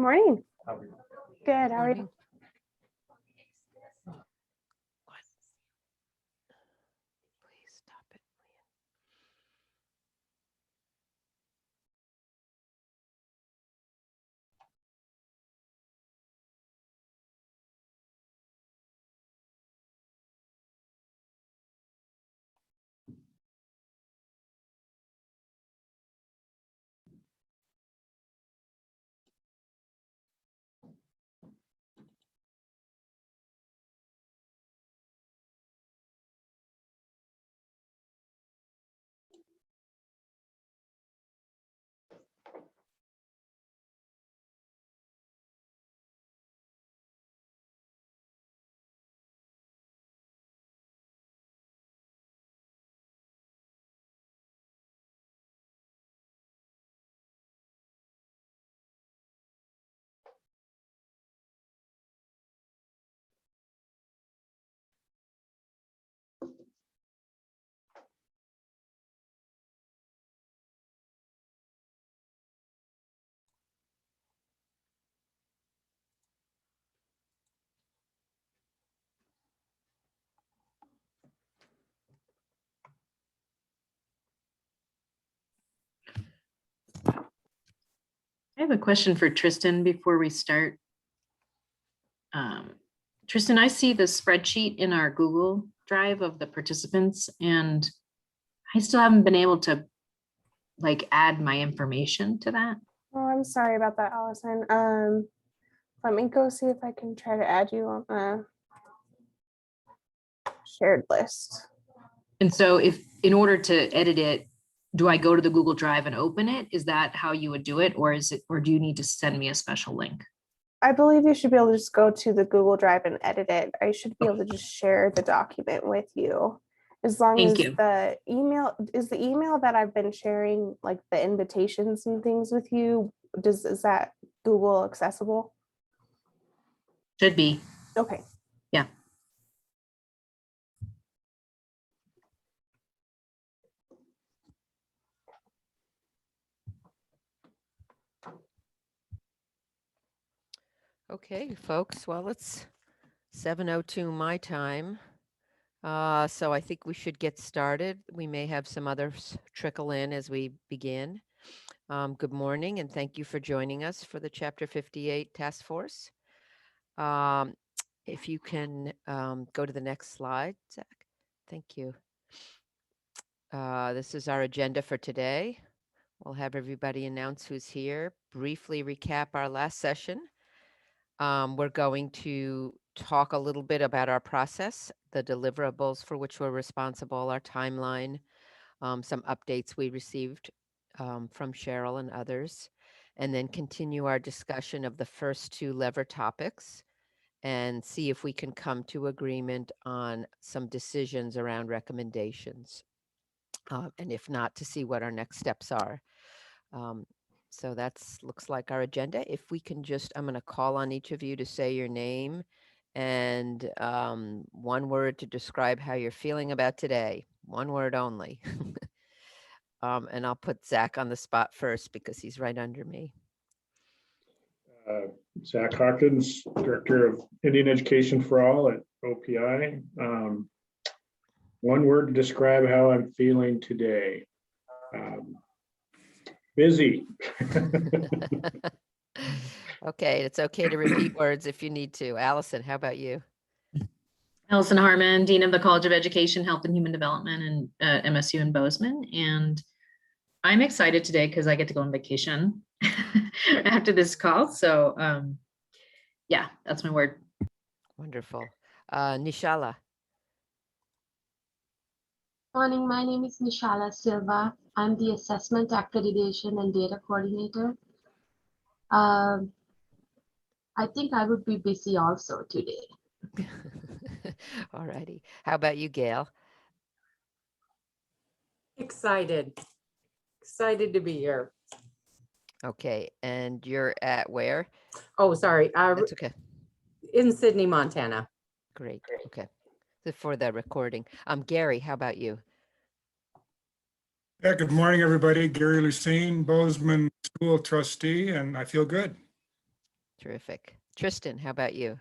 Morning. How are you? Good. How are you? Please stop it. I have a question for Tristan before we start. Tristan, I see the spreadsheet in our Google Drive of the participants, and I still haven't been able to add my information to that. Oh, I'm sorry about that, Allison. Let me go see if I can try to add you on the shared list. And so if in order to edit it, do I go to the Google Drive and open it? Is that how you would do it? Or do you need to send me a special link? I believe you should be able to just go to the Google Drive and edit it. I should be able to just share the document with you. As long as the email is the email that I've been sharing, like the invitations and things with you, is that Google accessible? Should be. Okay. Yeah. Okay, folks, well, it's 7:02 my time. So I think we should get started. We may have some others trickle in as we begin. Good morning, and thank you for joining us for the Chapter 58 Task Force. If you can go to the next slide, Zach. Thank you. This is our agenda for today. We'll have everybody announce who's here, briefly recap our last session. We're going to talk a little bit about our process, the deliverables for which we're responsible, our timeline, some updates we received from Cheryl and others, and then continue our discussion of the first two lever topics and see if we can come to agreement on some decisions around recommendations. And if not, to see what our next steps are. So that's looks like our agenda. If we can just, I'm going to call on each of you to say your name and one word to describe how you're feeling about today. One word only. And I'll put Zach on the spot first because he's right under me. Zach Hawkins, Director of Indian Education for All at OPI. One word to describe how I'm feeling today. Busy. Okay, it's okay to repeat words if you need to. Allison, how about you? Allison Harmon, Dean of the College of Education, Health and Human Development and MSU in Bozeman. And I'm excited today because I get to go on vacation after this call. So yeah, that's my word. Wonderful. Nishala. Morning, my name is Nishala Silva. I'm the Assessment Accreditation and Data Coordinator. I think I would be busy also today. All righty. How about you, Gail? Excited to be here. Okay, and you're at where? Oh, sorry. That's okay. In Sydney, Montana. Great. Okay. So for the recording. Gary, how about you? Yeah, good morning, everybody. Gary Lucene, Bozeman School Trustee, and I feel good. Terrific. Tristan, how about you?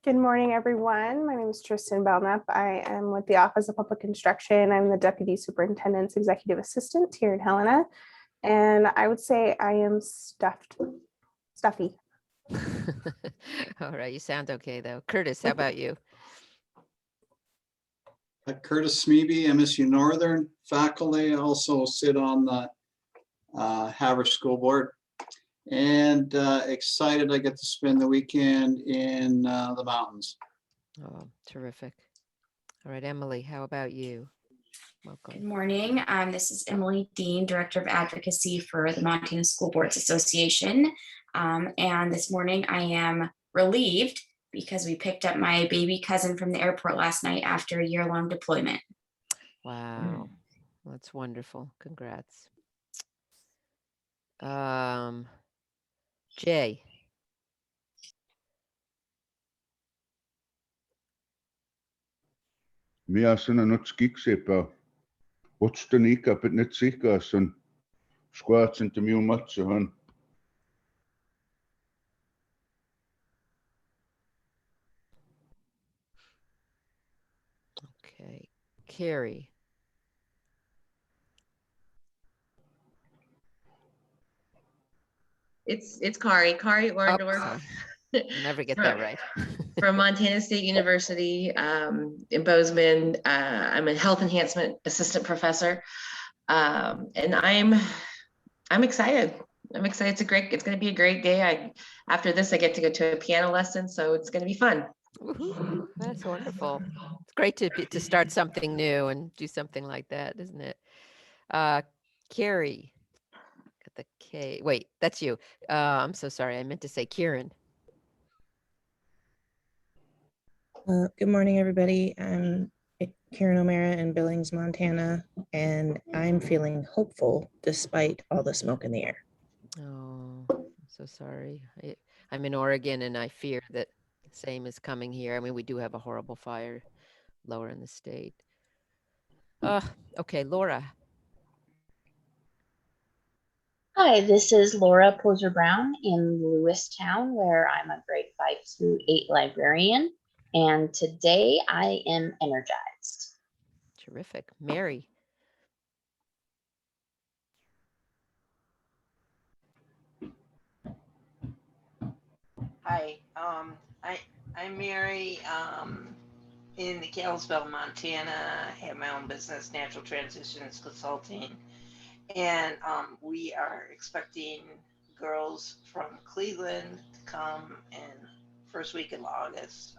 Good morning, everyone. My name is Tristan Belknap. I am with the Office of Public Instruction. I'm the Deputy Superintendent's Executive Assistant here in Helena. And I would say I am stuffy. All right, you sound okay though. Curtis, how about you? Curtis Smeby, MSU Northern faculty. I also sit on the Havre School Board, and excited I get to spend the weekend in the mountains. Oh, terrific. All right, Emily, how about you? Good Welcome. morning. This is Emily Dean, Director of Advocacy for the Montana School Boards Association. And this morning I am relieved because we picked up my baby cousin from the airport last night after a year-long deployment. Wow, that's wonderful. Congrats. Jay. Minä sanon nyt skiksepä. Otstan ikäpä nyt sikasun. Skuatsen te minun matsahan. Okay. Carrie. It's Kari Oh, Orndorff. sorry. Never get that right. From Montana State University in Bozeman. I'm a health enhancement assistant professor. And I'm excited. I'm excited. It's going to be a great day. After this, I get to go to a piano lesson. So it's going to be fun. Woohoo. That's wonderful. It's great to start something new and do something like that, isn't it? Carrie. Got the K. Wait, that's you. I'm so sorry. I meant to say Kieran. Good morning, everybody. I'm Karen O'Mara in Billings, Montana, and I'm feeling hopeful despite all the smoke in the air. Oh, I'm so sorry. I'm in Oregon and I fear that the same is coming here. I mean, we do have a horrible fire lower in the state. Okay, Laura. Hi, this is Laura Poser-Brown in Lewistown, where I'm a grade 5 through 8 librarian. And today I am energized. Terrific. Mary. Hi, I'm Mary in the Kalispell, Montana. I have my own business, Natural Transitions Consulting. And we are expecting girls from Cleveland to come in first week of August.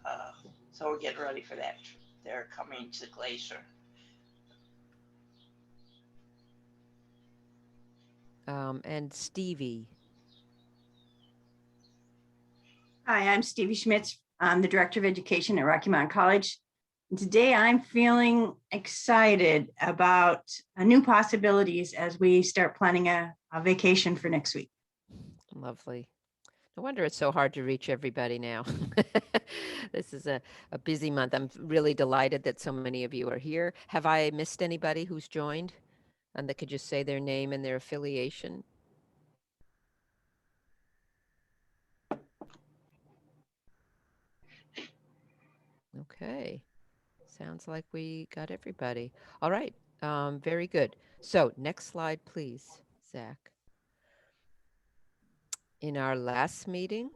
So we're getting ready for that. They're coming to Glacier. And Stevie. Hi, I'm Stevie Schmitz. I'm the Director of Education at Rocky Mountain College. And today I'm feeling excited about new possibilities as we start planning a vacation for next week. Lovely. No wonder it's so hard to reach everybody now. This is a busy month. I'm really delighted that so many of you are here. Have I missed anybody who's joined and that could just say their name and their affiliation? Okay. Sounds like we got everybody. All right. Very good. So next slide, please, Zach. In our last meeting,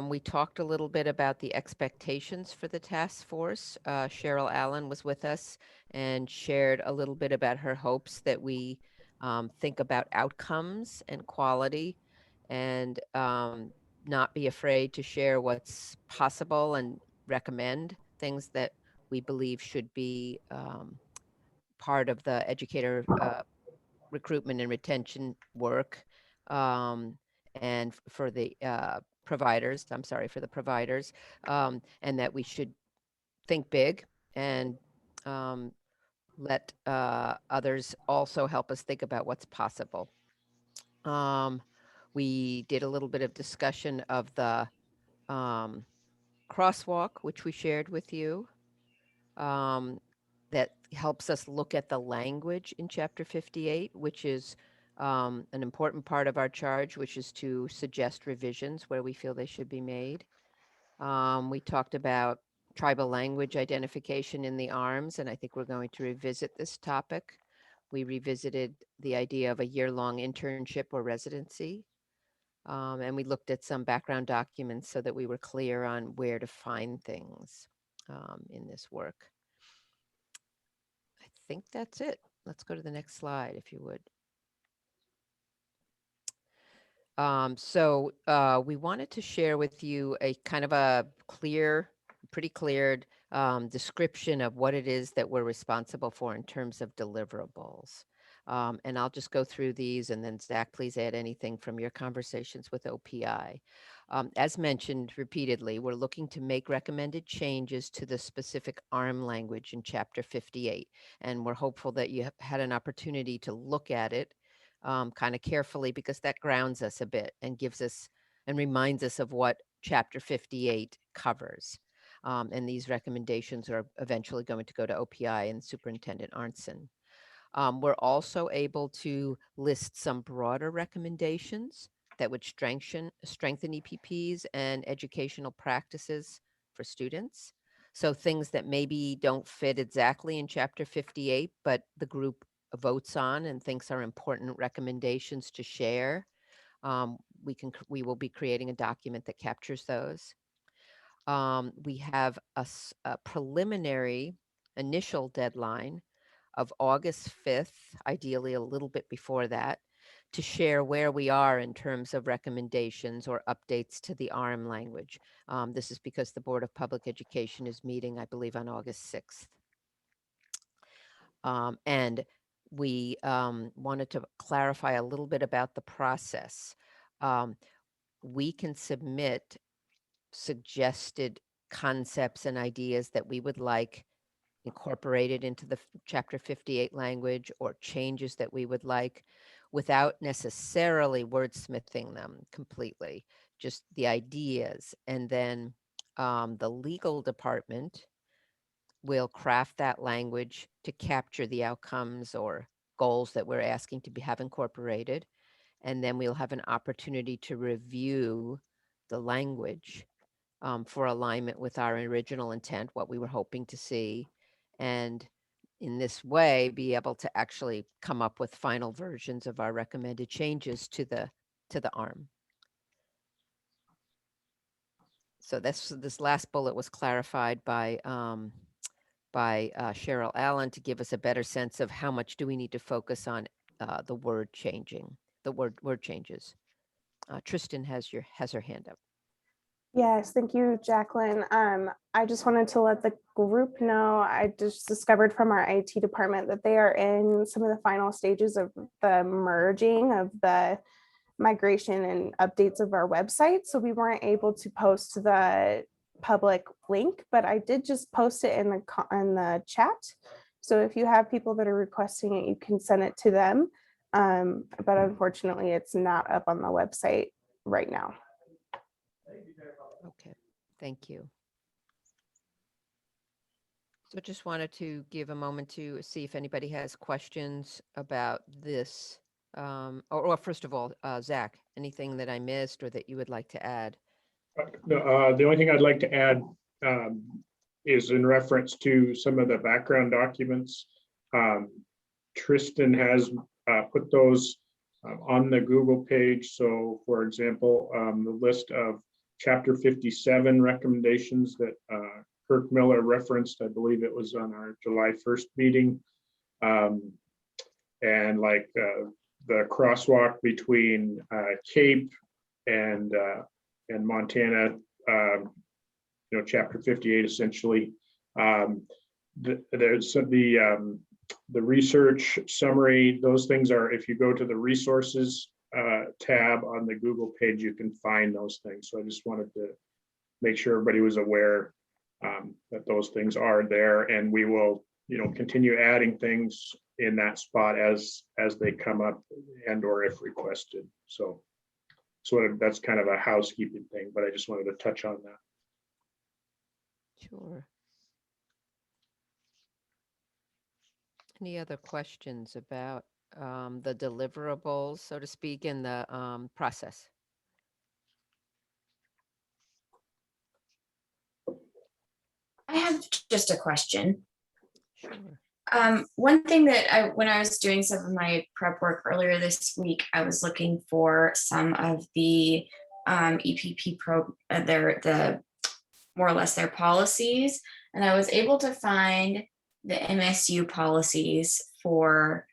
we talked a little bit about the expectations for the task force. Cheryl Allen was with us and shared a little bit about her hopes that we think about outcomes and quality and not be afraid to share what's possible and recommend things that we believe should be part of the educator recruitment and retention work. And for the providers, for the providers, and that we should think big and let others also help us think about what's possible. We did a little bit of discussion of the crosswalk, which we shared with you, that helps us look at the language in Chapter 58, which is an important part of our charge, which is to suggest revisions where we feel they should be made. We talked about tribal language identification in the arms, and I think we're going to revisit this topic. We revisited the idea of a year-long internship or residency. And we looked at some background documents so that we were clear on where to find things in this work. I think that's it. Let's go to the next slide, if you would. We wanted to share with you a kind of a pretty cleared description of what it is that we're responsible for in terms of deliverables. And I'll just go through these, and then Zach, please add anything from your conversations with OPI. As mentioned repeatedly, we're looking to make recommended changes to the specific ARM language in Chapter 58. And we're hopeful that you have had an opportunity to look at it kind of carefully, because that grounds us a bit and gives us and reminds us of what Chapter 58 covers. And these recommendations are eventually going to go to OPI and Superintendent Arntzen. We're also able to list some broader recommendations that would strengthen EPPs and educational practices for students. So things that maybe don't fit exactly in Chapter 58, but the group votes on and thinks are important recommendations to share. We will be creating a document that captures those. We have a preliminary initial deadline of August 5th, ideally a little bit before that, to share where we are in terms of recommendations or updates to the ARM language. This is because the Board of Public Education is meeting, I believe, on August 6th. And we wanted to clarify a little bit about the process. We can submit suggested concepts and ideas that we would like incorporated into the Chapter 58 language, or changes that we would like, without necessarily wordsmithing them completely, just the ideas. And then the legal department will craft that language to capture the outcomes or goals that we're asking to have incorporated. And then we'll have an opportunity to review the language for alignment with our original intent, what we were hoping to see. And in this way, be able to actually come up with final versions of our recommended changes to the ARM. So this last bullet was clarified by Cheryl Allen to give us a better sense of how much do we need to focus on the word changing, the word changes. Tristan has her hand up. Yes, thank you, Jacqueline. I just wanted to let the group know, I just discovered from our IT department that they are in some of the final stages of the merging of the migration and updates of our website. So we weren't able to post the public link, but I did just post it in the chat. So if you have people that are requesting it, you can send it to them. But unfortunately, it's not up on the website right now. Okay, thank you. So just wanted to give a moment to see if anybody has questions about this. Or first of all, Zach, anything that I missed or that you would like to add? The only thing I'd like to add is in reference to some of the background documents. Tristan has put those on the Google page. So for example, the list of Chapter 57 recommendations that Kirk Miller referenced, I believe it was on our July 1st meeting. And like the crosswalk between Cape and Montana, Chapter 58 essentially. There's the research summary. Those things are, if you go to the resources tab on the Google page, you can find those things. So I just wanted to make sure everybody was aware that those things are there, and we will, continue adding things in that spot as they come up and or if requested. So that's kind of a housekeeping thing, but I just wanted to touch on that. Sure. Any other questions about the deliverables, so to speak, in the process? I have just a question. Sure. One thing that when I was doing some of my prep work earlier this week, I was looking for some of the EPP the more or less their policies, and I was able to find the MSU policies for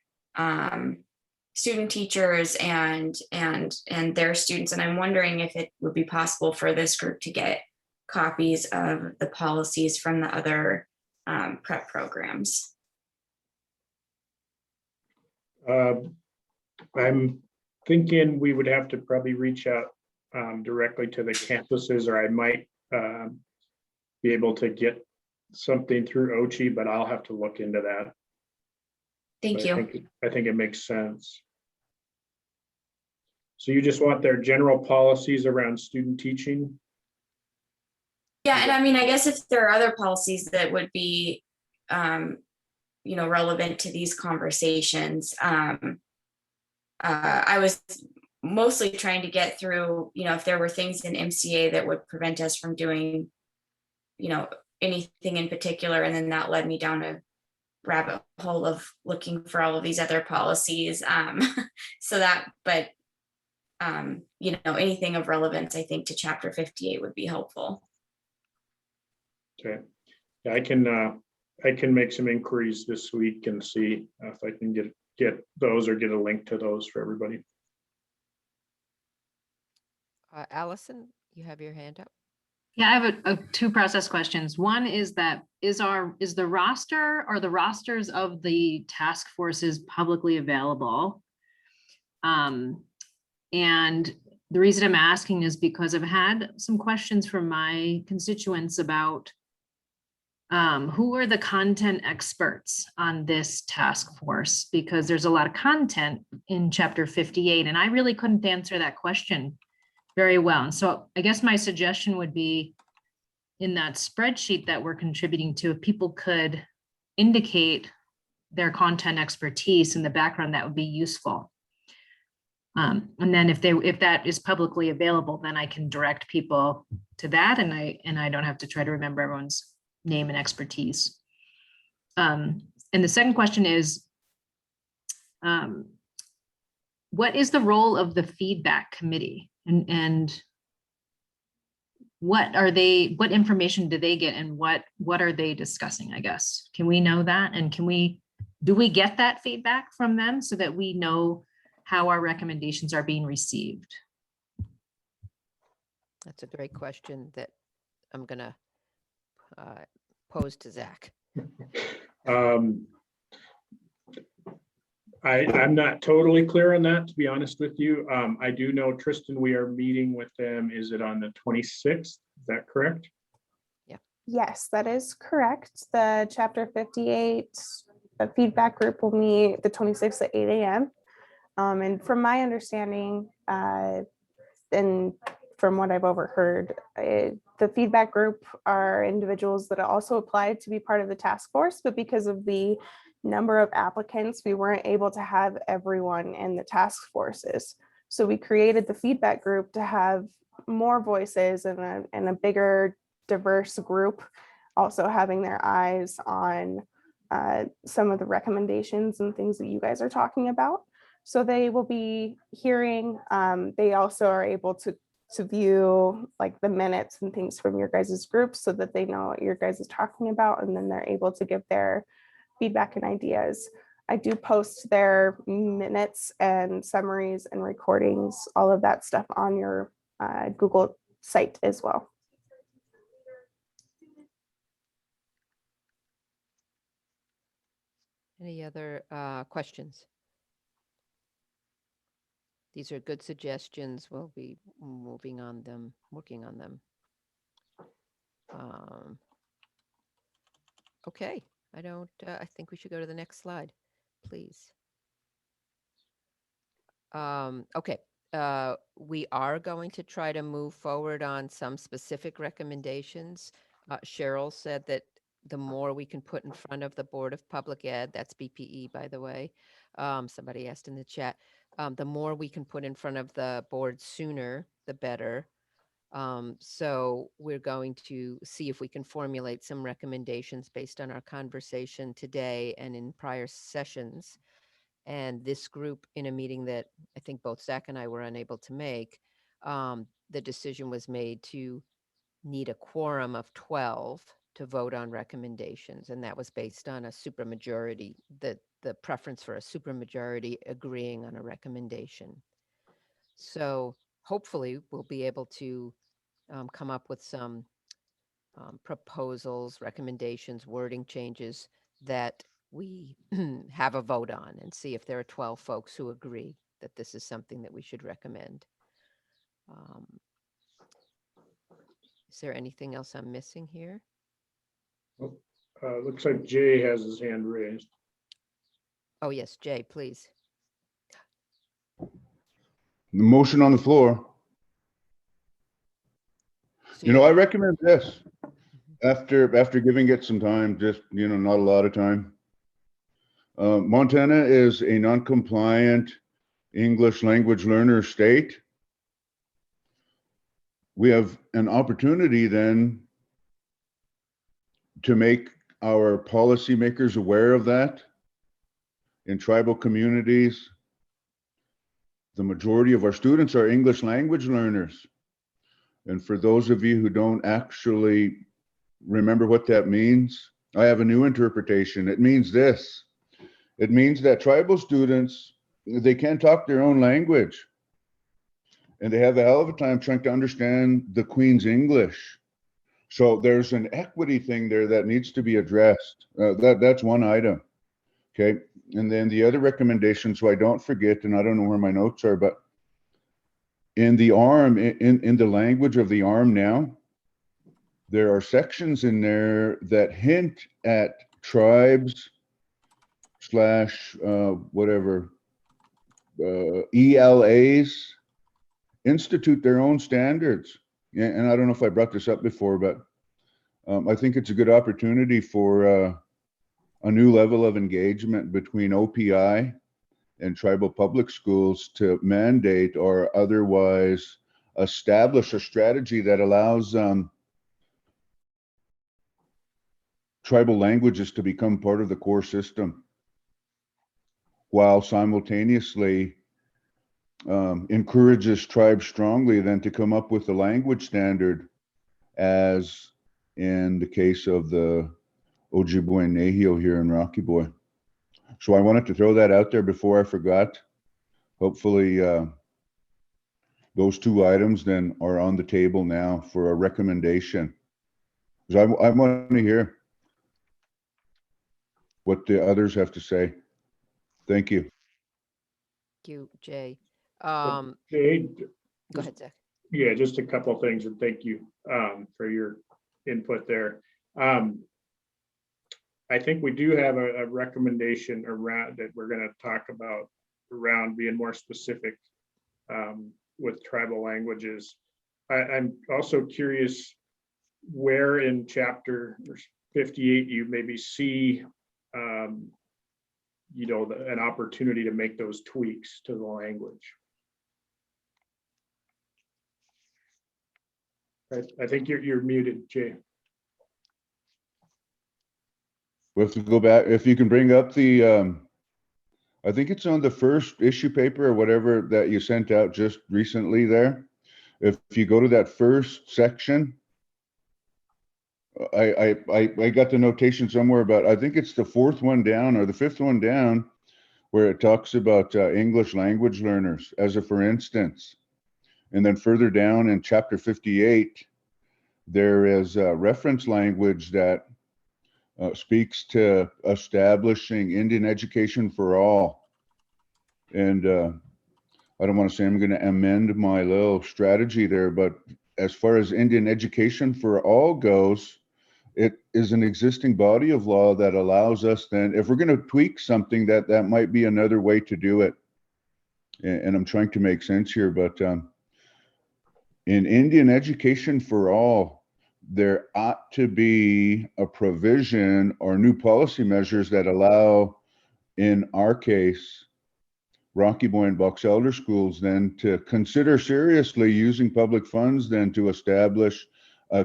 student teachers and their students, and I'm wondering if it would be possible for this group to get copies of the policies from the other prep programs. I'm thinking we would have to probably reach out directly to the campuses, or I might be able to get something through OCHI, but I'll have to look into that. Thank you. I think it makes sense. So you just want their general policies around student teaching? Yeah, and I mean, I guess if there are other policies that would be, relevant to these conversations, I was mostly trying to get through, if there were things in MCA that would prevent us from doing, anything in particular, and then that led me down a rabbit hole of looking for all of these other policies. Anything of relevance, I think, to Chapter 58 would be helpful. Okay, yeah, I can make some inquiries this week and see if I can get those or get a link to those for everybody. Allison, you have your hand up. Yeah, I have two process questions. One is that is the roster or the rosters of the task forces publicly available? And the reason I'm asking is because I've had some questions from my constituents about who are the content experts on this task force, because there's a lot of content in Chapter 58, and I really couldn't answer that question very well. And so I guess my suggestion would be in that spreadsheet that we're contributing to, if people could indicate their content expertise in the background, that would be useful. And then if that is publicly available, then I can direct people to that, and I don't have to try to remember everyone's name and expertise. And the second question is, what is the role of the feedback committee, and what information do they get, and what are they discussing? I guess, can we know that, and do we get that feedback from them so that we know how our recommendations are being received? That's a great question that I'm gonna pose to Zach. I'm not totally clear on that, to be honest with you. I do know, Tristan, we are meeting with them. Is it on the 26th? Is that correct? Yeah. Yes, that is correct. The Chapter 58 feedback group will meet the 26th at 8 a.m. And from my understanding, and from what I've overheard, the feedback group are individuals that also applied to be part of the task force, but because of the number of applicants, we weren't able to have everyone in the task forces. So we created the feedback group to have more voices and a bigger, diverse group, also having their eyes on some of the recommendations and things that you guys are talking about. So they will be hearing, they also are able to view like the minutes and things from your guys' groups so that they know what your guys is talking about, and then they're able to give their feedback and ideas. I do post their minutes and summaries and recordings, all of that stuff on your Google site as well. Any other questions? These are good suggestions. We'll be working on them. Okay, I think we should go to the next slide, please. Okay, we are going to try to move forward on some specific recommendations. Cheryl said that the more we can put in front of the Board of Public Ed, that's BPE, by the way. Somebody asked in the chat, the more we can put in front of the board sooner, the better. So we're going to see if we can formulate some recommendations based on our conversation today and in prior sessions. And this group, in a meeting that I think both Zach and I were unable to make, the decision was made to need a quorum of 12 to vote on recommendations. And that was based on a supermajority, the preference for a supermajority agreeing on a recommendation. So hopefully we'll be able to come up with some proposals, recommendations, wording changes that we have a vote on, and see if there are 12 folks who agree that this is something that we should recommend. Is there anything else I'm missing here? Looks like Jay has his hand raised. Oh, yes, Jay, please. The motion on the floor. So You know, I recommend this after giving it some time, just, you know, not a lot of time. Montana is a non-compliant English language learner state. We have an opportunity then to make our policymakers aware of that. In tribal communities, the majority of our students are English language learners. And for those of you who don't actually remember what that means, I have a new interpretation. It means this. It means that tribal students, they can't talk their own language. And they have a hell of a time trying to understand the Queen's English. So there's an equity thing there that needs to be addressed. That's one item. Okay. And then the other recommendation, so I don't forget, and I don't know where my notes are, but in the ARM, in the language of the ARM now, there are sections in there that hint at tribes / whatever, ELAs institute their own standards. And I don't know if I brought this up before, but I think it's a good opportunity for a new level of engagement between OPI and tribal public schools to mandate or otherwise establish a strategy that allows tribal languages to become part of the core system, while simultaneously encourages tribes strongly then to come up with a language standard, as in the case of the Ojibwe Nahio here in Rocky Boy. So I wanted to throw that out there before I forgot. Hopefully those two items then are on the table now for a recommendation. Because I want to hear what the others have to say. Thank you. Thank you, Jay. Jay, Go ahead, Zach. Yeah, just a couple of things, and thank you for your input there. I think we do have a recommendation around that we're going to talk about around being more specific with tribal languages. I'm also curious where in chapter 58 you maybe see you know, an opportunity to make those tweaks to the language. I think you're muted, Jay. We have to go back. If you can bring up the, I think it's on the first issue paper or whatever that you sent out just recently there. If you go to that first section, I got the notation somewhere, but I think it's the fourth one down or the fifth one down, where it talks about English language learners as a for instance. And then further down in chapter 58, there is a reference language that speaks to establishing Indian education for all. And I don't want to say I'm going to amend my little strategy there, but as far as Indian education for all goes, it is an existing body of law that allows us then, if we're going to tweak something, that might be another way to do it. And I'm trying to make sense here, but in Indian education for all, there ought to be a provision or new policy measures that allow, in our case, Rocky Boy and Box Elder schools then to consider seriously using public funds then to establish a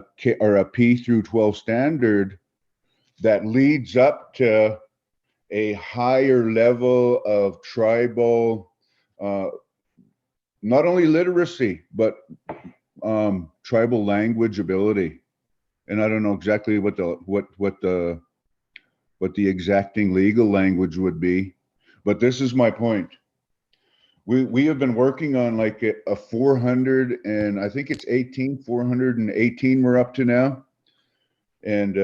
P through 12 standard that leads up to a higher level of tribal, not only literacy, but tribal language ability. And I don't know exactly what the exacting legal language would be, but this is my point. We have been working on like a 400 and I think it's 418 we're up to now. And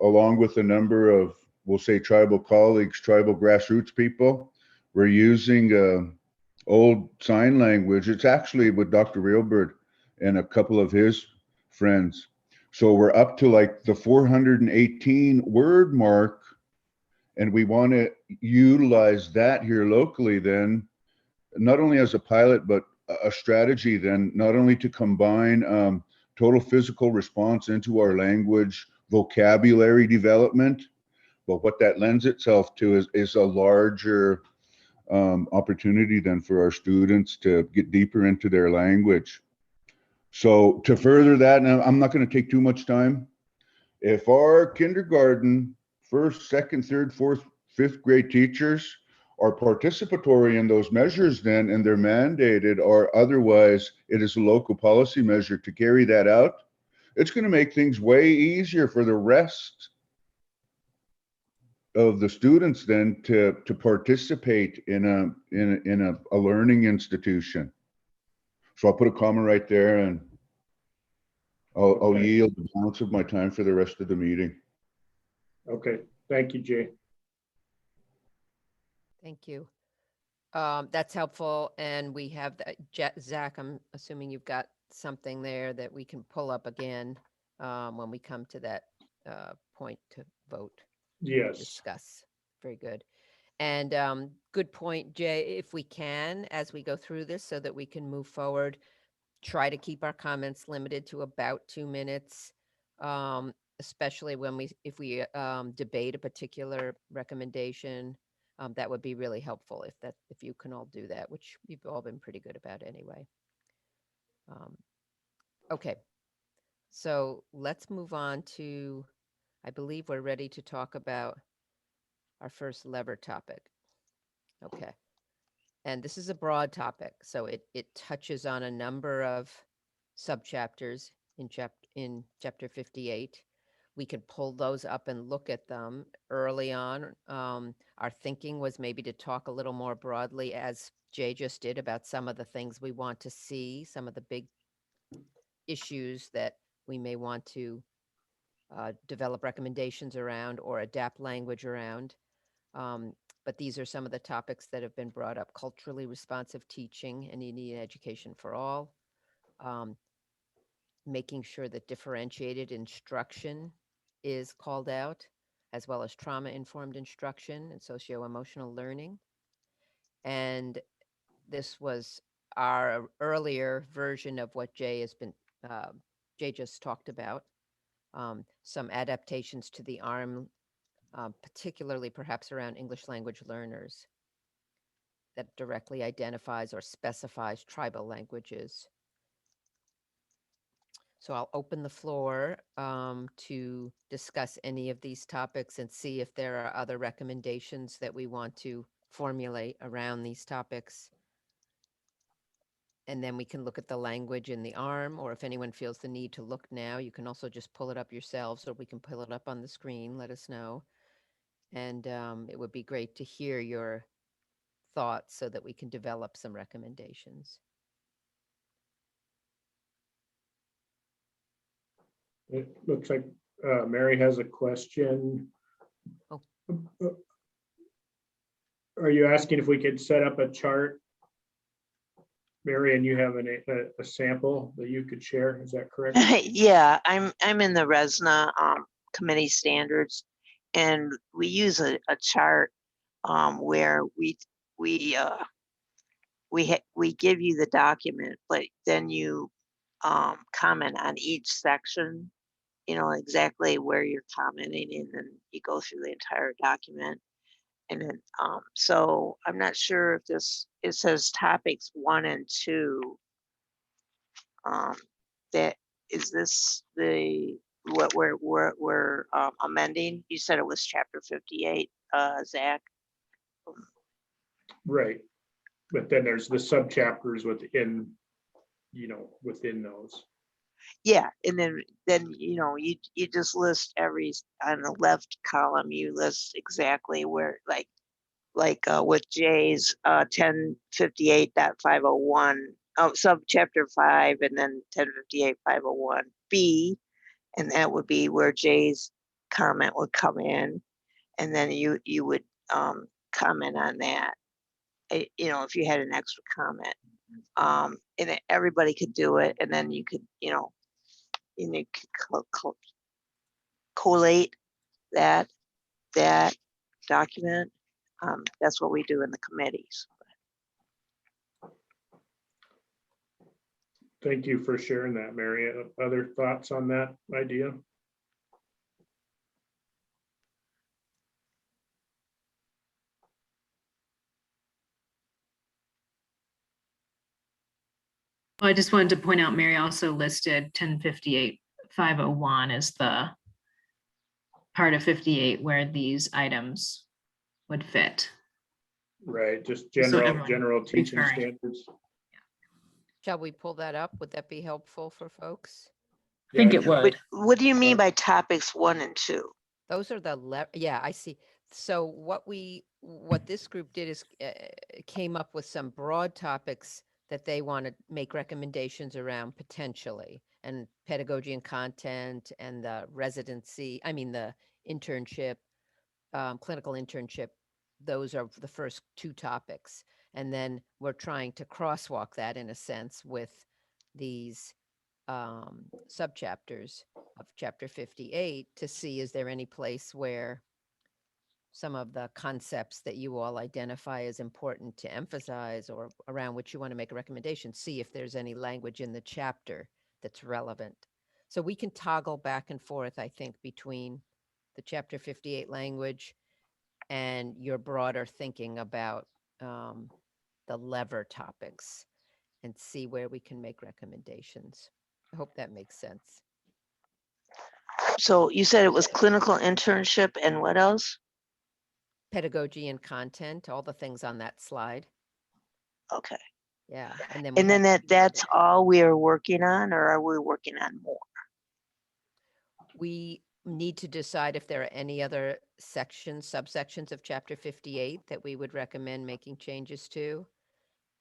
along with a number of, we'll say, tribal colleagues, tribal grassroots people, we're using old sign language. It's actually with Dr. Reelbird and a couple of his friends. So we're up to like the 418 word mark, and we want to utilize that here locally then, not only as a pilot, but a strategy then, not only to combine total physical response into our language vocabulary development, but what that lends itself to is a larger opportunity then for our students to get deeper into their language. So to further that, and I'm not going to take too much time, if our kindergarten, first, second, third, fourth, fifth grade teachers are participatory in those measures then, and they're mandated, or otherwise it is a local policy measure to carry that out, it's going to make things way easier for the rest of the students then to participate in a learning institution. So I'll put a comma right there, and I'll yield the balance of my time for the rest of the meeting. Okay, thank you, Jay. Thank you. That's helpful. And we have that. Zach, I'm assuming you've got something there that we can pull up again when we come to that point to vote. Yes. Discuss. Very good. And good point, Jay. If we can, as we go through this so that we can move forward, try to keep our comments limited to about 2 minutes, especially if we debate a particular recommendation. That would be really helpful if you can all do that, which you've all been pretty good about anyway. Okay, so let's move on to, I believe we're ready to talk about our first lever topic. Okay, and this is a broad topic, so it touches on a number of subchapters in chapter 58. We could pull those up and look at them early on. Our thinking was maybe to talk a little more broadly, as Jay just did, about some of the things we want to see, some of the big issues that we may want to develop recommendations around or adapt language around. But these are some of the topics that have been brought up: culturally responsive teaching and Indian education for all, making sure that differentiated instruction is called out, as well as trauma-informed instruction and socio-emotional learning. And this was our earlier version of what Jay just talked about. Some adaptations to the ARM, particularly perhaps around English language learners, that directly identifies or specifies tribal languages. So I'll open the floor to discuss any of these topics and see if there are other recommendations that we want to formulate around these topics. And then we can look at the language in the ARM, or if anyone feels the need to look now, you can also just pull it up yourselves, or we can pull it up on the screen. Let us know. And it would be great to hear your thoughts so that we can develop some recommendations. It looks like Mary has a question. Oh. Are you asking if we could set up a chart? Mary, and you have a sample that you could share, is that correct? Yeah, I'm in the RESNA committee standards, and we use a chart where we give you the document, but then you comment on each section you know, exactly where you're commenting, and then you go through the entire document. And then, so I'm not sure if this, it says topics 1 and 2. That, is this the, what we're amending? You said it was chapter 58, Zach? Right. But then there's the subchapters within, you know, within those. Yeah, and then you know, you just list every, on the left column, you list exactly where, like with J's 1058.501, sub chapter 5, and then 1058.501B, and that would be where J's comment would come in, and then you would comment on that. You know, if you had an extra comment, and then everybody could do it, and then you could, you know, collate that document. That's what we do in the committees. Thank you for sharing that, Mary. Other thoughts on that idea? Well, I just wanted to point out, Mary also listed 1058.501 as the part of 58 where these items would fit. Right, just So general everyone teaching referring. standards. Shall we pull that up? Would that be helpful for folks? I think Yeah, it would. What do you mean by topics 1 and 2? Those are the yeah, I see. So what this group did is came up with some broad topics that they want to make recommendations around potentially, and pedagogy and content, and the residency, I mean the internship, clinical internship. Those are the first 2 topics. And then we're trying to crosswalk that in a sense with these subchapters of chapter 58 to see, is there any place where some of the concepts that you all identify as important to emphasize, or around which you want to make a recommendation, see if there's any language in the chapter that's relevant. So we can toggle back and forth, I think, between the chapter 58 language and your broader thinking about the lever topics, and see where we can make recommendations. I hope that makes sense. So you said it was clinical internship and what else? Pedagogy and content, all the things on that slide. Okay. Yeah. And then, And then that's all we are working on, or are we working on more? we need to decide if there are any other sections, subsections of chapter 58 that we would recommend making changes to.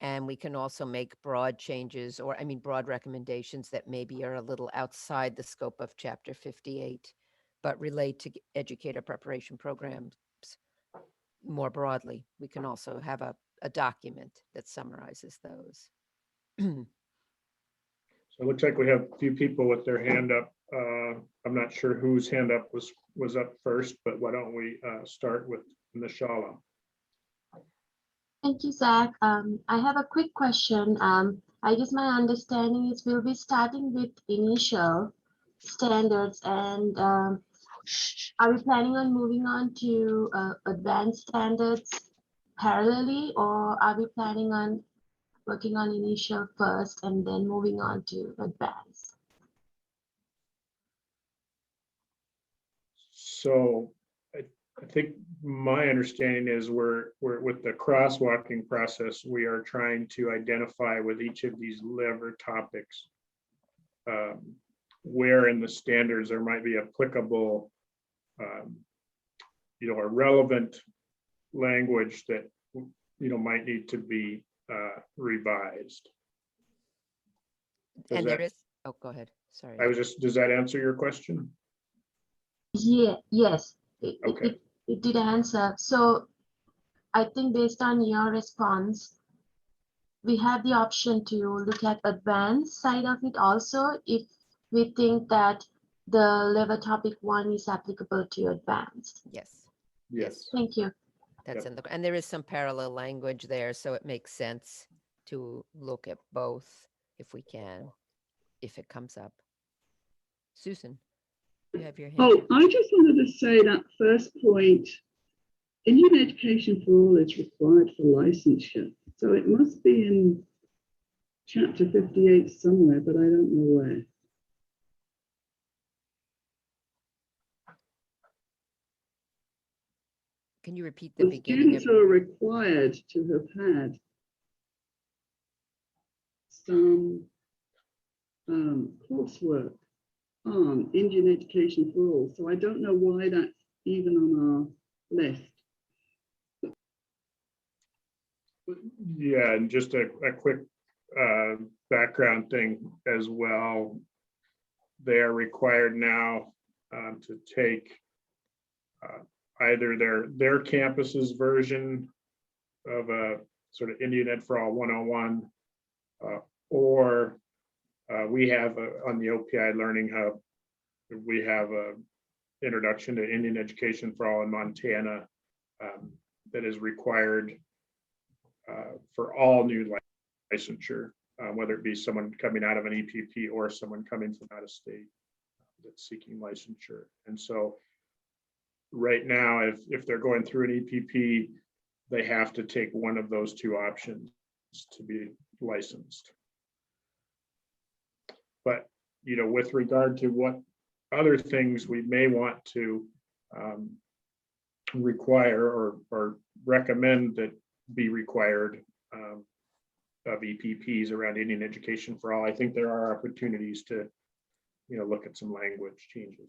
And we can also make broad changes, or I mean, broad recommendations that maybe are a little outside the scope of chapter 58, but relate to educator preparation programs more broadly. We can also have a document that summarizes those. So it looks like we have a few people with their hand up. I'm not sure whose hand up was up first, but why don't we start with Nishala? Thank you, Zach. I have a quick question. I guess my understanding is we'll be starting with initial standards, and are we planning on moving on to advanced standards parallelly, or are we planning on working on initial first and then moving on to advanced? So I think my understanding is we're with the crosswalking process, we are trying to identify with each of these lever topics where in the standards there might be applicable, you know, a relevant language that, you know, might need to be revised. And there is, oh, go ahead. Sorry. Does that answer your question? Yeah, yes, Okay. it did answer. So I think based on your response, we have the option to look at advanced side of it also, if we think that the level topic 1 is applicable to advanced. Yes. Yes. Thank you. That's in the, and there is some parallel language there, so it makes sense to look at both if we can, if it comes up. Susan. You have your hand Oh, up. I just wanted to say that first point, Indian education for all is required for licensure. So it must be in chapter 58 somewhere, but I don't know where. Can you repeat the The beginning of? students are required to have had some coursework on Indian education for all. So I don't know why that's even on our list. Yeah, and just a quick background thing as well. They are required now to take either their campus's version of a sort of Indian Ed for All 101, or we have on the OPI Learning Hub, we have a introduction to Indian Education for All in Montana that is required for all new licensure, whether it be someone coming out of an EPP or someone coming from out of state that's seeking licensure. And so right now, if they're going through an EPP, they have to take one of those two options to be licensed. But, you know, with regard to what other things we may want to require or recommend that be required of EPPs around Indian Education for All, I think there are opportunities to, you know, look at some language changes.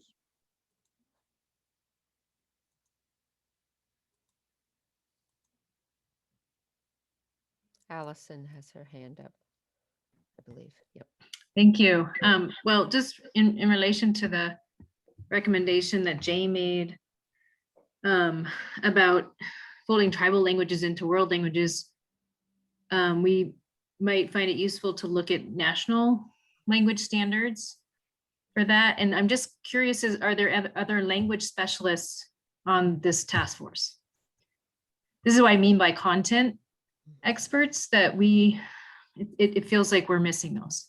Allison has her hand up, I believe. Yep. Thank you. Well, just in relation to the recommendation that Jay made about folding tribal languages into world languages, we might find it useful to look at national language standards for that. And I'm just curious, are there other language specialists on this task force? This is what I mean by content experts, that it feels like we're missing those.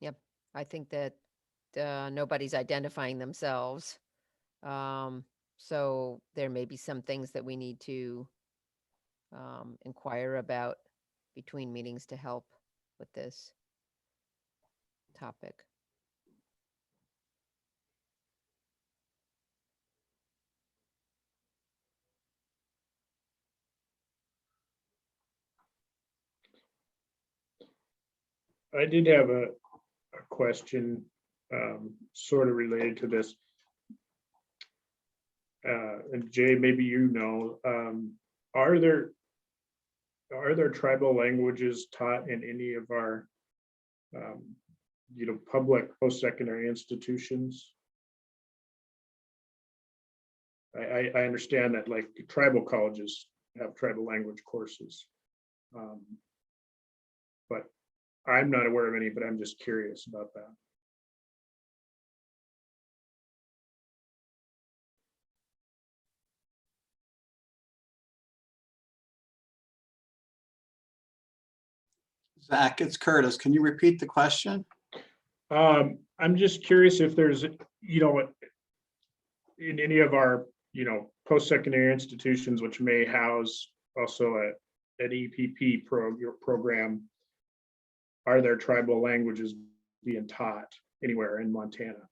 Yep, I think that nobody's identifying themselves. So there may be some things that we need to inquire about between meetings to help with this topic. I did have a question sort of related to this. And Jay, maybe you know, are there tribal languages taught in any of our you know, public post-secondary institutions? I understand that like tribal colleges have tribal language courses, but I'm not aware of any, but I'm just curious about that. Zach, it's Curtis. Can you repeat the question? I'm just curious if there's, you know, in any of our, you know, post-secondary institutions, which may house also an EPP program, are there tribal languages being taught anywhere in Montana?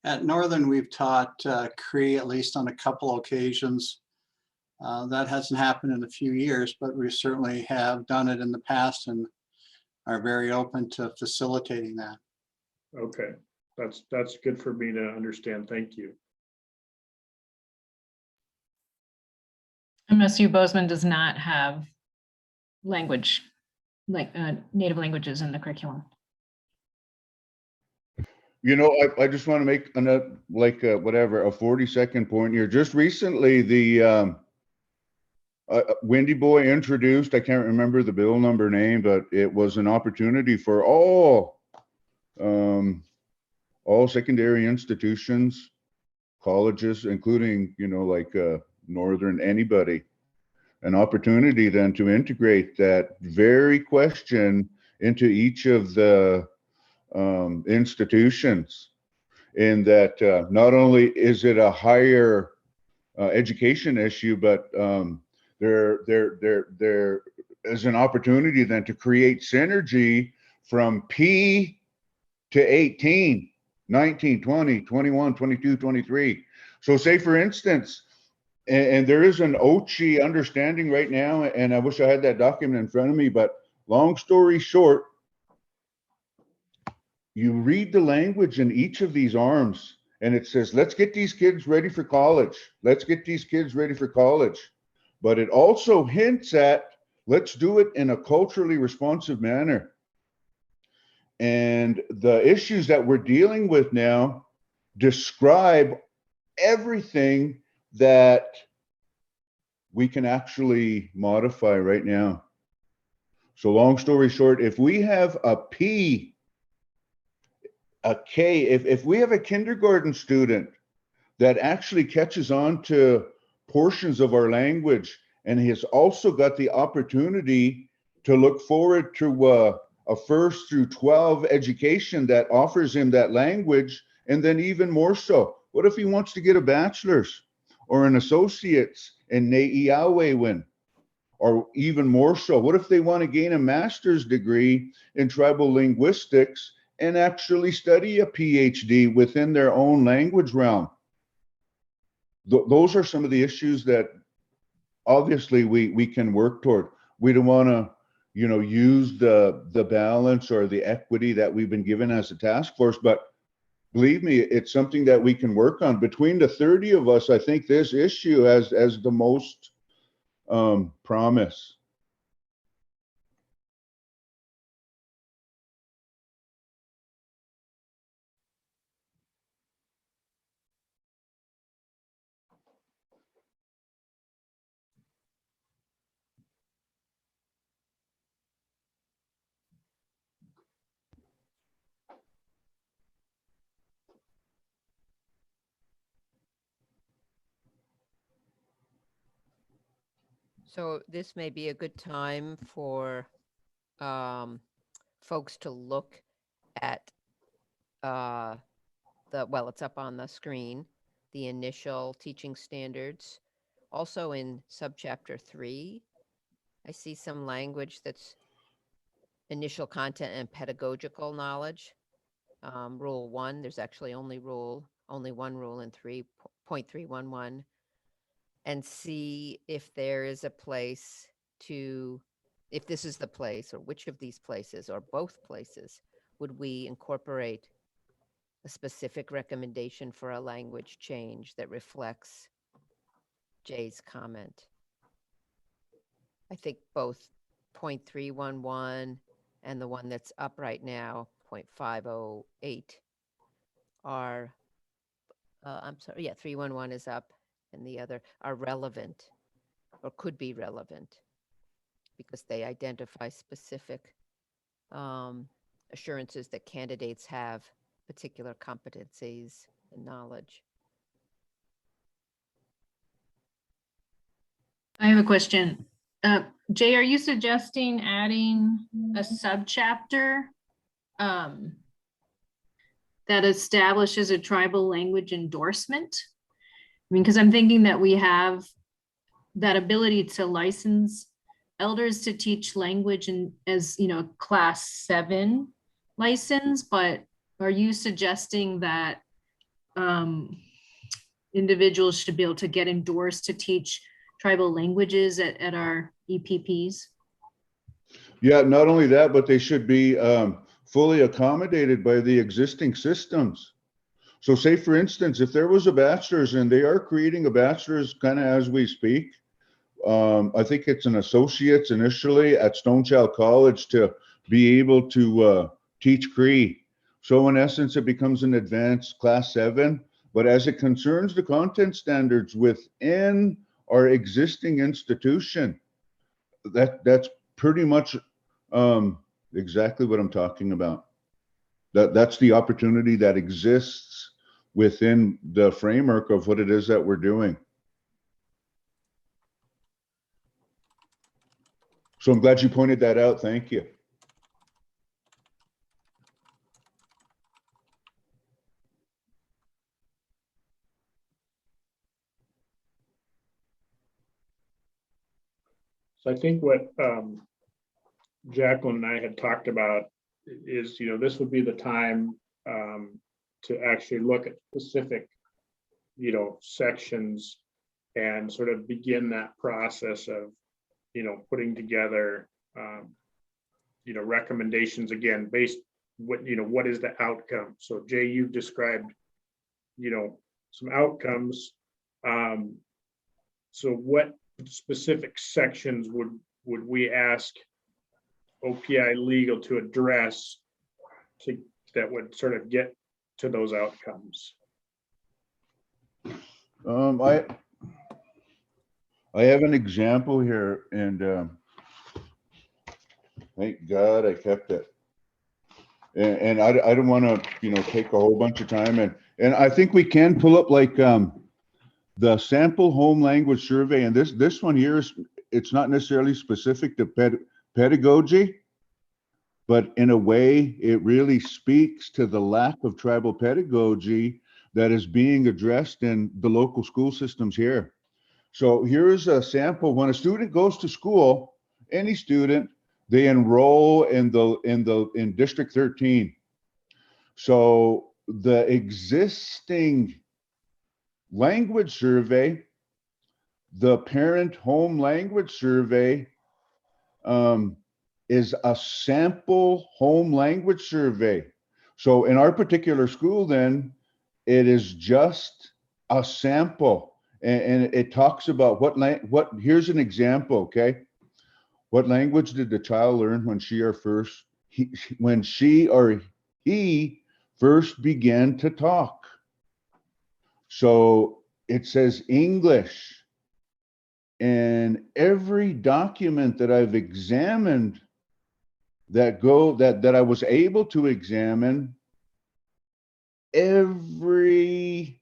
At Northern, we've taught Cree at least on a couple occasions. That hasn't happened in a few years, but we certainly have done it in the past and are very open to facilitating that. Okay, that's good for me to understand. Thank you. MSU Bozeman does not have language, like native languages in the curriculum. You know, I just want to make another, like, whatever, a 40-second point here. Just recently, the Windy Boy introduced, I can't remember the bill number name, but it was an opportunity for all secondary institutions, colleges, including, like Northern, anybody, an opportunity then to integrate that very question into each of the institutions, in that not only is it a higher education issue, but there is an opportunity then to create synergy from P to 18, 19, 20, 21, 22, 23. So say, for instance, and there is an OCHI understanding right now, and I wish I had that document in front of me, but long story short, you read the language in each of these arms, and it says, let's get these kids ready for college. Let's get these kids ready for college. But it also hints at, let's do it in a culturally responsive manner. And the issues that we're dealing with now describe everything that we can actually modify right now. So long story short, if we have a P, a K, if we have a kindergarten student that actually catches on to portions of our language and has also got the opportunity to look forward to a 1st through 12 education that offers him that language, and then even more so, what if he wants to get a bachelor's or an associate's in Nei'Awewin? Or even more so, what if they want to gain a master's degree in tribal linguistics and actually study a PhD within their own language realm? Those are some of the issues that obviously we can work toward. We don't want to, use the balance or the equity that we've been given as a task force, but believe me, it's something that we can work on. Between the 30 of us, I think this issue has the most promise. So this may be a good time for folks to look at it's up on the screen, the initial teaching standards. Also in subchapter 3, I see some language that's initial content and pedagogical knowledge. Rule 1, there's actually only one rule in 3.311. And see if there is a place if this is the place, or which of these places or both places would we incorporate a specific recommendation for a language change that reflects Jay's comment. I think both 0.311 and the one that's up right now, 0.508, are, 311 is up, and the other are relevant or could be relevant because they identify specific assurances that candidates have particular competencies and knowledge. I have a question. Jay, are you suggesting adding a subchapter that establishes a tribal language endorsement? I mean, because I'm thinking that we have that ability to license elders to teach language as class 7 license, but are you suggesting that individuals should be able to get endorsed to teach tribal languages at our EPPs? Yeah, not only that, but they should be fully accommodated by the existing systems. So say, for instance, if there was a bachelor's, and they are creating a bachelor's kind of as we speak, I think it's an associate's initially at Stonechild College to be able to teach Cree. So in essence, it becomes an advanced class 7, but as it concerns the content standards within our existing institution, that's pretty much exactly what I'm talking about. That's the opportunity that exists within the framework of what it is that we're doing. So I'm glad you pointed that out. Thank you. So I think what Jacqueline and I had talked about is, this would be the time to actually look at specific, sections and sort of begin that process of, putting together, recommendations again, based what is the outcome? So Jay, you've described, some outcomes. So what specific sections would we ask OPI legal to address that would sort of get to those outcomes? I have an example here, and thank God I kept it. And I don't want to, take a whole bunch of time, and I think we can pull up like the sample home language survey, and this one here it's not necessarily specific to pedagogy, but in a way it really speaks to the lack of tribal pedagogy that is being addressed in the local school systems here. So here's a sample. When a student goes to school, any student, they enroll in District 13. So the existing language survey, the parent home language survey, is a sample home language survey. So in our particular school, then it is just a sample, and it talks about what. Here's an example. Okay, what language did the child learn when she or he first began to talk? So it says English. And every document that I've examined that I was able to examine, every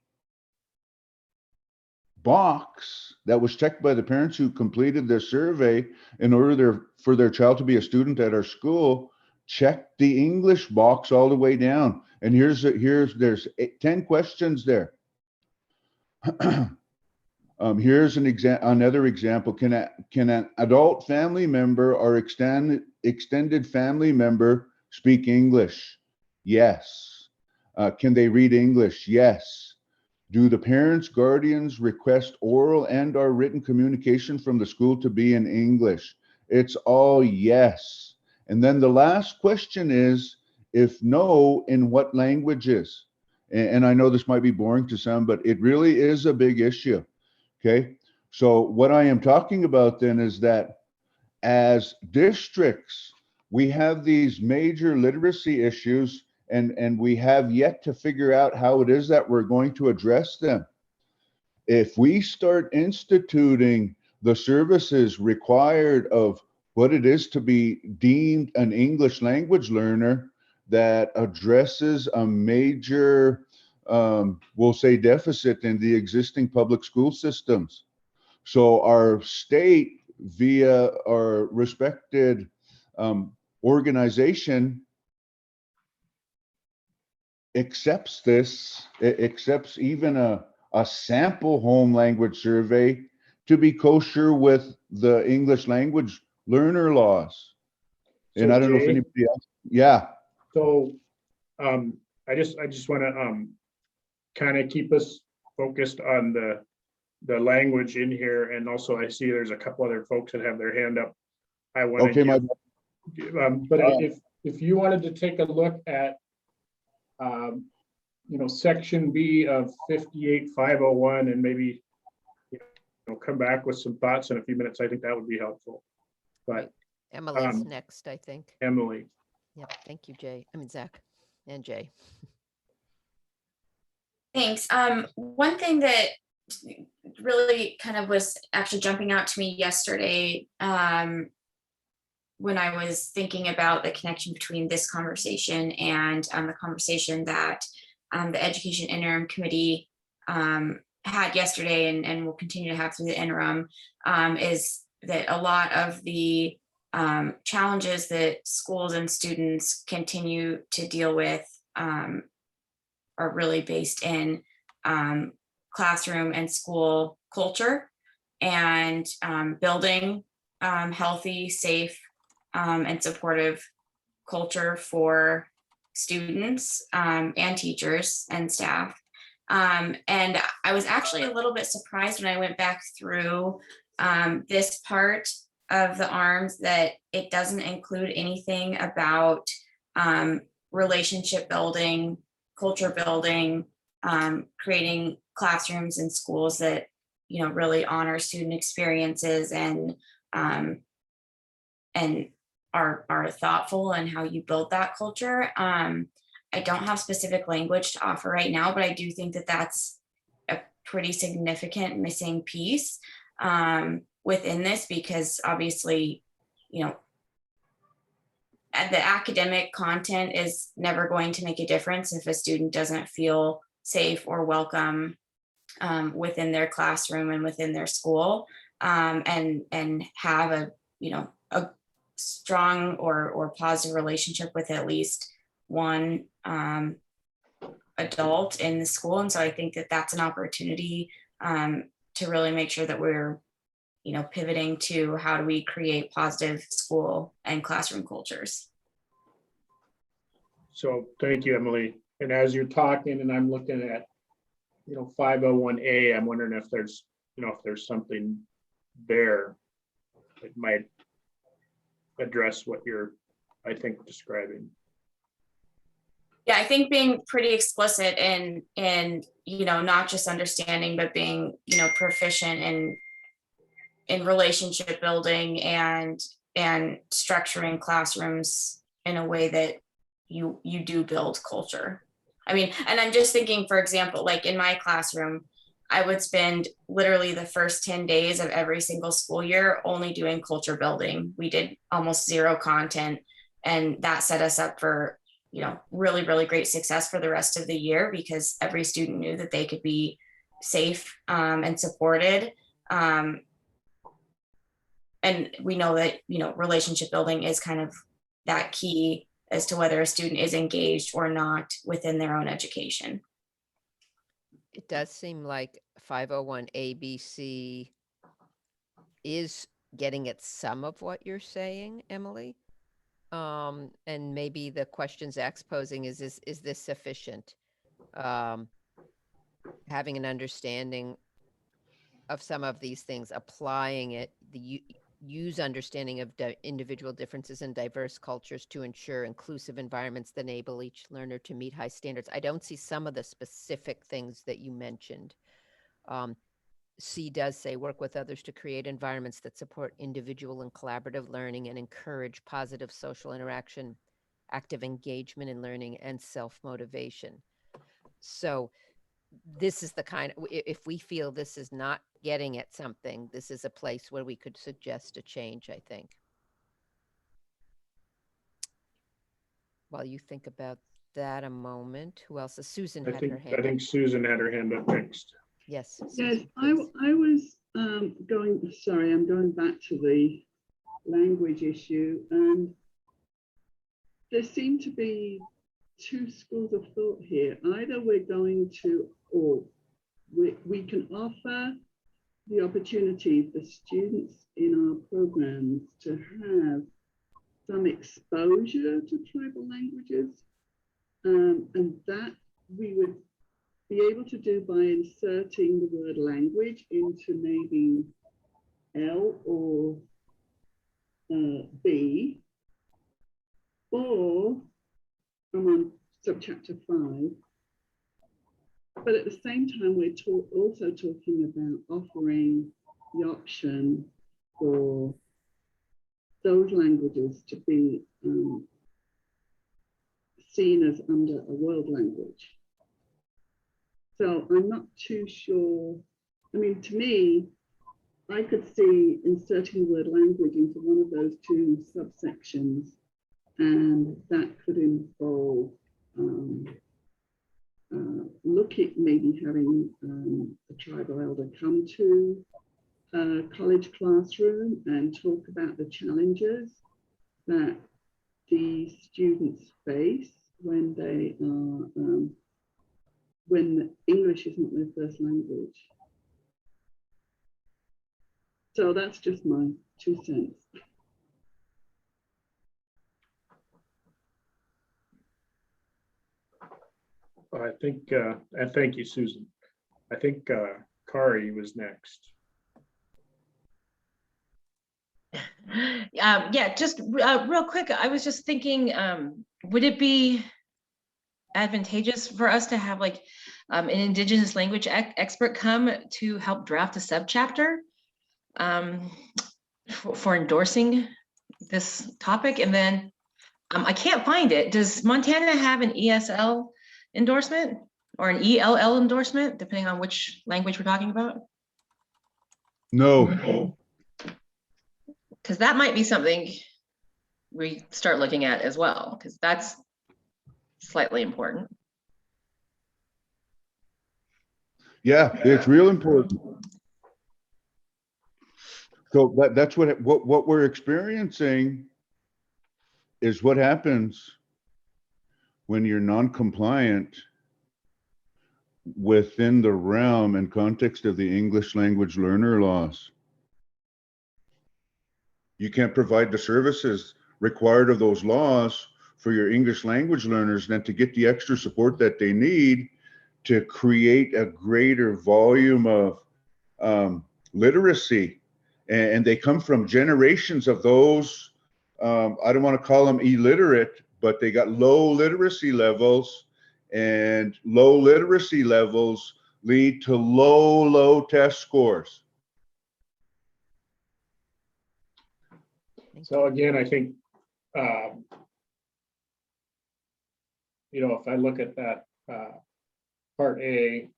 box that was checked by the parents who completed their survey in order for their child to be a student at our school, checked the English box all the way down. And there's 10 questions there. Here's another example. Can an adult family member or extended family member speak English? Yes. Can they read English? Yes. Do the parents, guardians request oral and or written communication from the school to be in English? It's all yes. And then the last question is, if no, in what languages? And I know this might be boring to some, but it really is a big issue. Okay, so what I am talking about then is that as districts, we have these major literacy issues, and we have yet to figure out how it is that we're going to address them. If we start instituting the services required of what it is to be deemed an English language learner that addresses a major we'll say deficit in the existing public school systems. So our state, via our respected organization, accepts this, it accepts even a sample home language survey to be kosher with the English language learner laws. And So I don't know if Jay, anybody else, yeah. So I just want to kind of keep us focused on the language in here, and also I see there's a couple other folks that have their hand up. I want to but if you wanted to take a look at section B of 58501 and maybe come back with some thoughts in a few minutes, I think that would be helpful. But Emily's next, I think. Emily. Yep. Thank you, Jay. I mean, Zach and Jay. Thanks. One thing that really kind of was actually jumping out to me yesterday when I was thinking about the connection between this conversation and the conversation that the Education Interim Committee had yesterday and will continue to have through the interim, is that a lot of the challenges that schools and students continue to deal with are really based in classroom and school culture, and building healthy, safe, and supportive culture for students and teachers and staff. And I was actually a little bit surprised when I went back through this part of the ARMS that it doesn't include anything about relationship building, culture building, creating classrooms and schools that, you know, really honor student experiences and are thoughtful in how you build that culture. I don't have specific language to offer right now, but I do think that that's a pretty significant missing piece within this, because obviously, you know, the academic content is never going to make a difference if a student doesn't feel safe or welcome within their classroom and within their school, and have a, you know, a strong or positive relationship with at least one adult in the school. And so I think that that's an opportunity to really make sure that we're, you know, pivoting to how do we create positive school and classroom cultures. So thank you, Emily. And as you're talking and I'm looking at, you know, 501A, I'm wondering if there's, you know, if there's something there that might address what you're, I think, describing. Yeah, I think being pretty explicit in you know, not just understanding, but being, you know, proficient in relationship building and structuring classrooms in a way that you do build culture. I mean, and I'm just thinking, for example, like in my classroom, I would spend literally the first 10 days of every single school year only doing culture building. We did almost zero content, and that set us up for, you know, really, really great success for the rest of the year, because every student knew that they could be safe and supported. And we know that, you know, relationship building is kind of that key as to whether a student is engaged or not within their own education. It does seem like 501 ABC is getting at some of what you're saying, Emily. And maybe the question Zach's posing is this sufficient? Having an understanding of some of these things, applying it, use understanding of individual differences in diverse cultures to ensure inclusive environments that enable each learner to meet high standards. I don't see some of the specific things that you mentioned. C does say work with others to create environments that support individual and collaborative learning and encourage positive social interaction, active engagement in learning, and self-motivation. So this is the kind of, if we feel this is not getting at something, this is a place where we could suggest a change, I think. While you think about that a moment, who else? Susan had her hand up. I think Susan had her hand up next. Yes. Susan, yes, I was I'm going back to the language issue, and there seem to be two schools of thought here. Either we're going to, or we can offer the opportunity for students in our programs to have some exposure to tribal languages, and that we would be able to do by inserting the word language into maybe L or B, or I'm on subchapter 5. But at the same time, we're also talking about offering the option for those languages to be seen as under a world language. So I'm not too sure. I mean, to me, I could see inserting the word language into one of those two subsections, and that could involve look at maybe having a tribal elder come to a college classroom and talk about the challenges that the students face when they are when English is not their first language. So that's just my 2 cents. I think, and thank you, Susan. I think Kari was next. Yeah, just real quick, I was just thinking, would it be advantageous for us to have like an Indigenous language expert come to help draft a subchapter for endorsing this topic? And then I can't find it. Does Montana have an ESL endorsement or an ELL endorsement, depending on which language we're talking about? No. Because that might be something we start looking at as well, because that's slightly important. Yeah, it's real important. So that's what we're experiencing is what happens when you're non-compliant within the realm and context of the English language learner laws. You can't provide the services required of those laws for your English language learners, then to get the extra support that they need to create a greater volume of literacy. And they come from generations of those, I don't want to call them illiterate, but they got low literacy levels, and low literacy levels lead to low test scores. So again, I think, you know, if I look at that part A,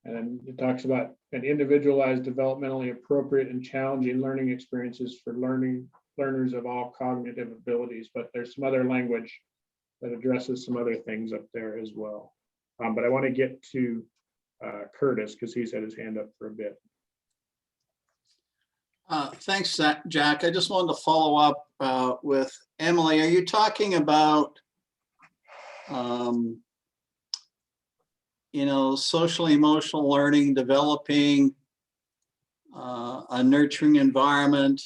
and then it talks about an individualized, developmentally appropriate and challenging learning experiences for learners of all cognitive abilities, but there's some other language that addresses some other things up there as well. But I want to get to Curtis because he's had his hand up for a bit. Thanks, Jack. I just wanted to follow up with Emily. Are you talking about, you know, social emotional learning, developing a nurturing environment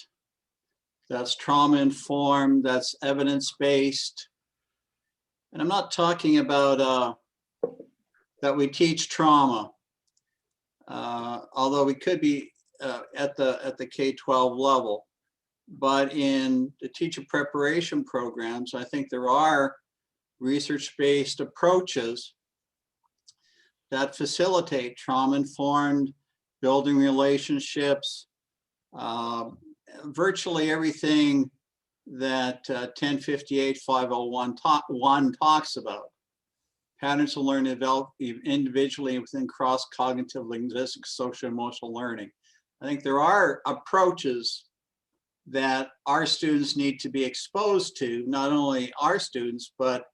that's trauma informed, that's evidence-based? And I'm not talking about that we teach trauma, although we could be at the K-12 level. But in the teacher preparation programs, I think there are research-based approaches that facilitate trauma-informed building relationships, virtually everything that 1058-501 talks about. Patterns of learning develop individually within cross-cognitive linguistic social emotional learning. I think there are approaches that our students need to be exposed to, not only our students, but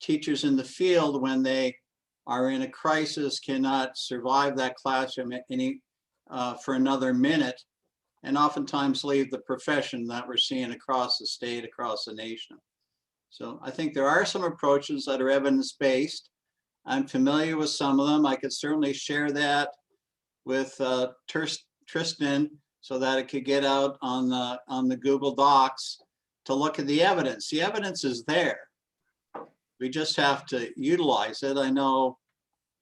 teachers in the field when they are in a crisis, cannot survive that classroom for another minute, and oftentimes leave the profession that we're seeing across the state, across the nation. So I think there are some approaches that are evidence-based. I'm familiar with some of them. I could certainly share that with Tristan so that it could get out on the Google Docs to look at the evidence. The evidence is there. We just have to utilize it. I know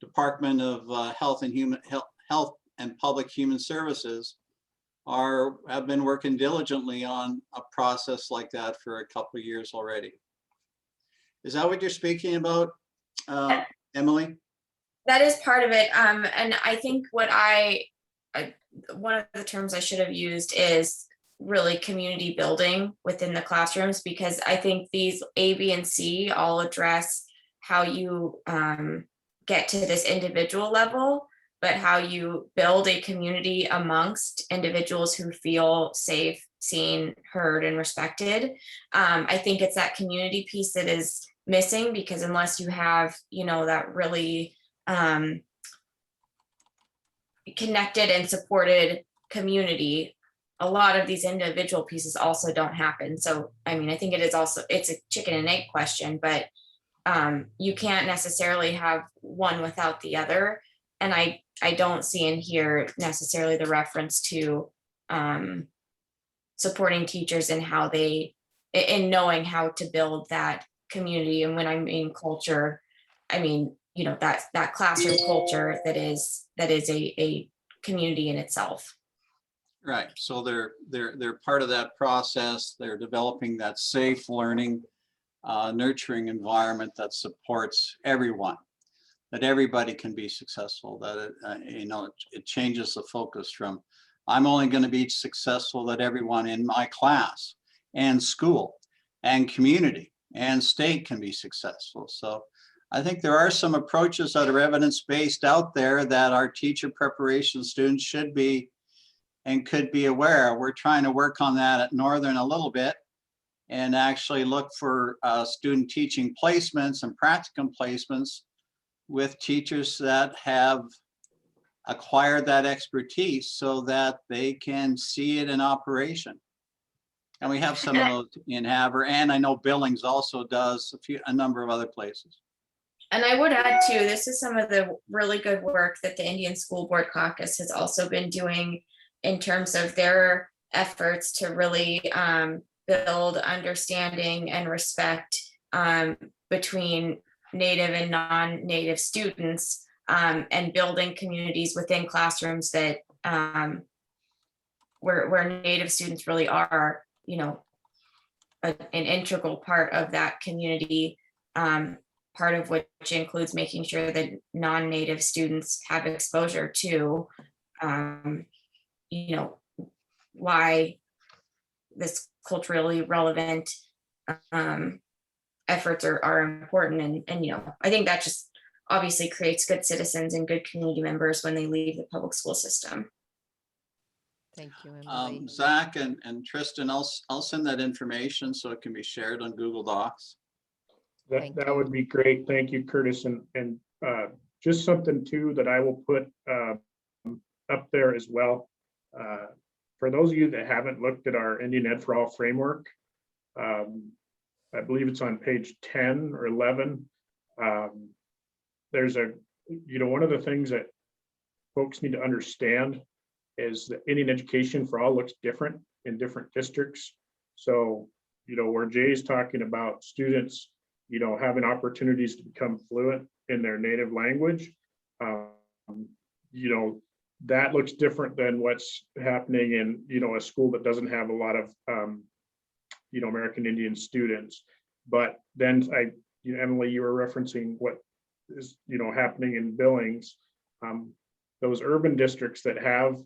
Department of Health and Public Human Services have been working diligently on a process like that for a couple of years already. Is that what you're speaking about, Emily? That is part of it. And I think what one of the terms I should have used is really community building within the classrooms, because I think these A, B, and C all address how you get to this individual level, but how you build a community amongst individuals who feel safe, seen, heard, and respected. I think it's that community piece that is missing, because unless you have, that really connected and supported community, a lot of these individual pieces also don't happen. So, I mean, I think it's a chicken and egg question, but you can't necessarily have one without the other. And I don't see in here necessarily the reference to supporting teachers and how in knowing how to build that community. And when I mean culture, I mean, that classroom culture that is a community in itself. Right. So they're part of that process. They're developing that safe learning, nurturing environment that supports everyone, that everybody can be successful, that it changes the focus from I'm only going to be successful, that everyone in my class and school and community and state can be successful. So I think there are some approaches that are evidence-based out there that our teacher preparation students should be and could be aware. We're trying to work on that at Northern a little bit and actually look for student teaching placements and practicum placements with teachers that have acquired that expertise so that they can see it in operation. And we have some of those in Havre, and I know Billings also does a number of other places. And I would add too, this is some of the really good work that the Indian School Board Caucus has also been doing in terms of their efforts to really build understanding and respect between Native and non-Native students, and building communities within classrooms that where Native students really are, an integral part of that community, part of which includes making sure that non-Native students have exposure to, why this culturally relevant efforts are important. And I think that just obviously creates good citizens and good community members when they leave the public school system. Thank you, Emily. Zach and Tristan, I'll send that information so it can be shared on Google Docs. That would be great. Thank you, Curtis. And just something too that I will put up there as well. For those of you that haven't looked at our Indian Ed for All framework, I believe it's on page 10 or 11. There's one of the things that folks need to understand is that Indian Education for All looks different in different districts. So, where Jay's talking about students, having opportunities to become fluent in their native language, that looks different than what's happening in, a school that doesn't have a lot of, American Indian students. But then Emily, you were referencing what is, happening in Billings. Those urban districts that have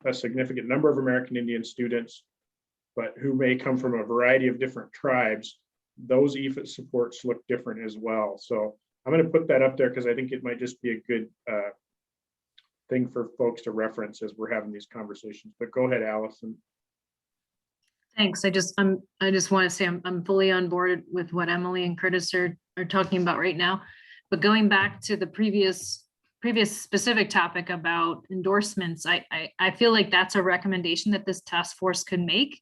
a significant number of American Indian students, but who may come from a variety of different tribes, those EFIT supports look different as well. So I'm going to put that up there because I think it might just be a good thing for folks to reference as we're having these conversations. But go ahead, Allison. Thanks. I just want to say I'm fully on board with what Emily and Curtis are talking about right now. But going back to the previous specific topic about endorsements, I feel like that's a recommendation that this task force could make,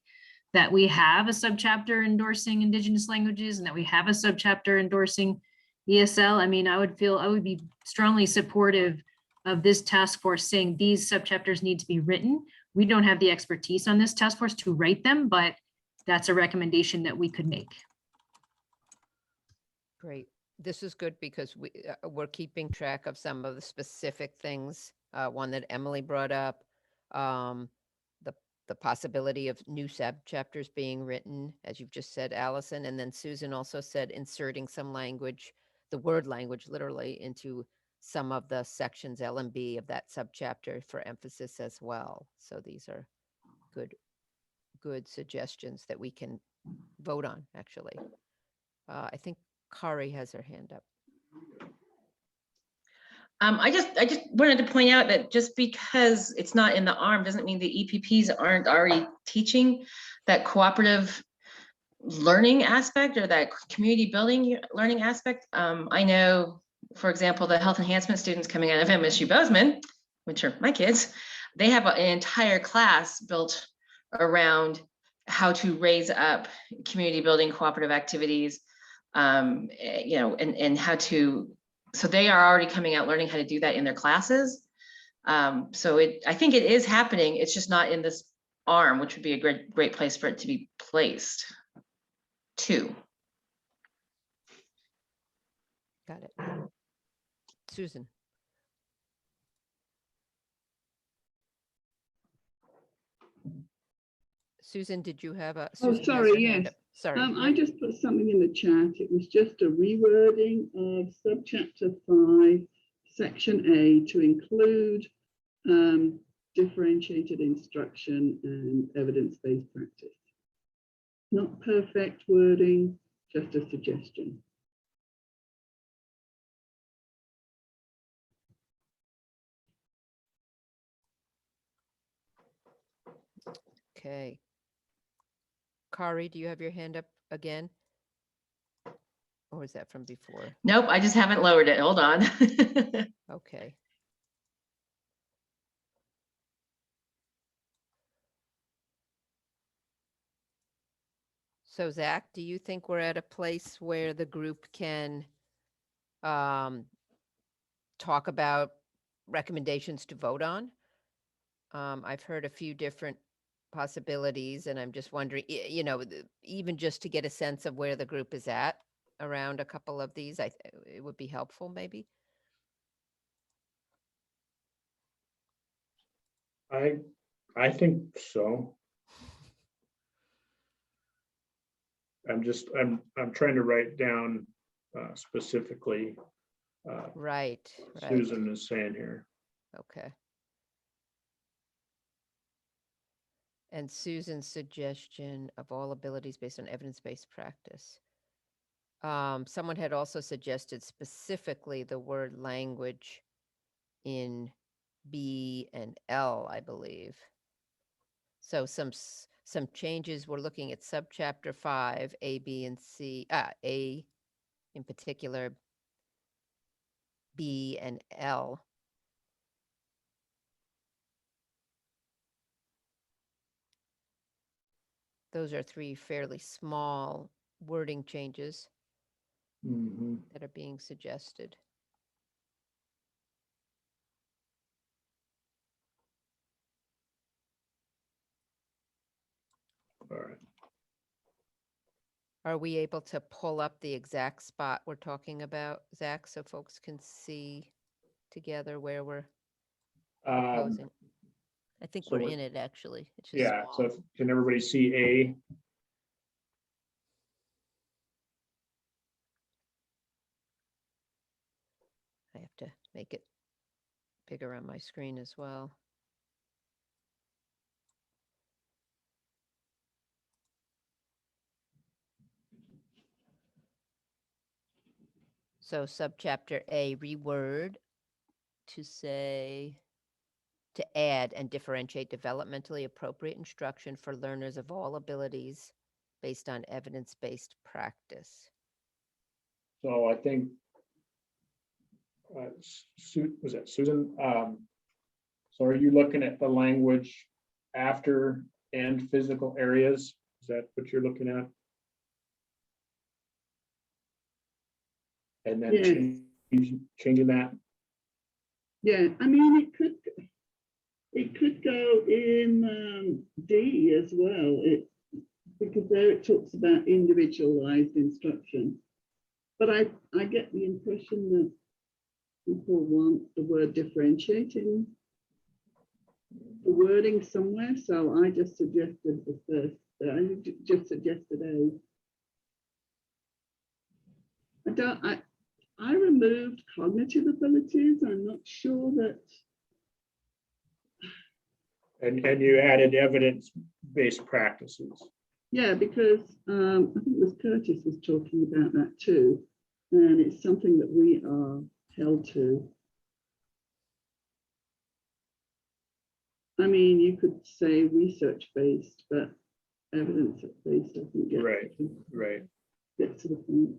that we have a subchapter endorsing Indigenous languages and that we have a subchapter endorsing ESL. I mean, I would be strongly supportive of this task force saying these subchapters need to be written. We don't have the expertise on this task force to write them, but that's a recommendation that we could make. Great. This is good because we're keeping track of some of the specific things. One that Emily brought up, the possibility of new subchapters being written, as you've just said, Allison, and then Susan also said inserting some language, the word language literally, into some of the sections L and B of that subchapter for emphasis as well. So these are good suggestions that we can vote on, actually. I think Kari has her hand up. I just wanted to point out that just because it's not in the ARM doesn't mean the EPPs aren't already teaching that cooperative learning aspect or that community building learning aspect. I know, for example, the health enhancement students coming out of MSU Bozeman, which are my kids, they have an entire class built around how to raise up community building cooperative activities, and how to, so they are already coming out learning how to do that in their classes. So I think it is happening. It's just not in this arm, which would be a great place for it to be placed too. Got it. Susan. Susan, did you have a? Oh, Susan has sorry, her hand yes. up. Sorry. I just put something in the chat. It was just a rewording of subchapter 5, section A to include differentiated instruction and evidence-based practice. Not perfect wording, just a suggestion. Okay. Kari, do you have your hand up again? Or is that from before? Nope, I just haven't lowered it. Hold on. Okay. So Zach, do you think we're at a place where the group can talk about recommendations to vote on? I've heard a few different possibilities, and I'm just wondering, even just to get a sense of where the group is at around a couple of these, it would be helpful maybe. I think so. I'm trying to write down specifically Right. Susan is saying here. Okay. And Susan's suggestion of all abilities based on evidence-based practice. Someone had also suggested specifically the word language in B and L, I believe. So some changes, we're looking at subchapter 5, A, B, and C, A in particular, B and L. Those are 3 fairly small wording changes that are being suggested. All right. Are we able to pull up the exact spot we're talking about, Zach, so folks can see together where we're proposing? I think so we're in it, actually. It's just yeah, small. so can everybody see A? I have to make it bigger on my screen as well. So subchapter A, reword to say, to add and differentiate developmentally appropriate instruction for learners of all abilities based on evidence-based practice. So I think, was that Susan? So are you looking at the language after and physical areas? Is that what you're looking at? And then Yes. changing that? Yeah, I mean, it could go in D as well, because there it talks about individualized instruction. But I get the impression that people want the word differentiating, the wording somewhere. So I just suggested the first, I just suggested A. I removed cognitive abilities. I'm not sure that. And you added evidence-based practices. Yeah, because I think it was Curtis was talking about that too. And it's something that we are held to. I mean, you could say research-based, but evidence-based doesn't get Right, right. get to the point.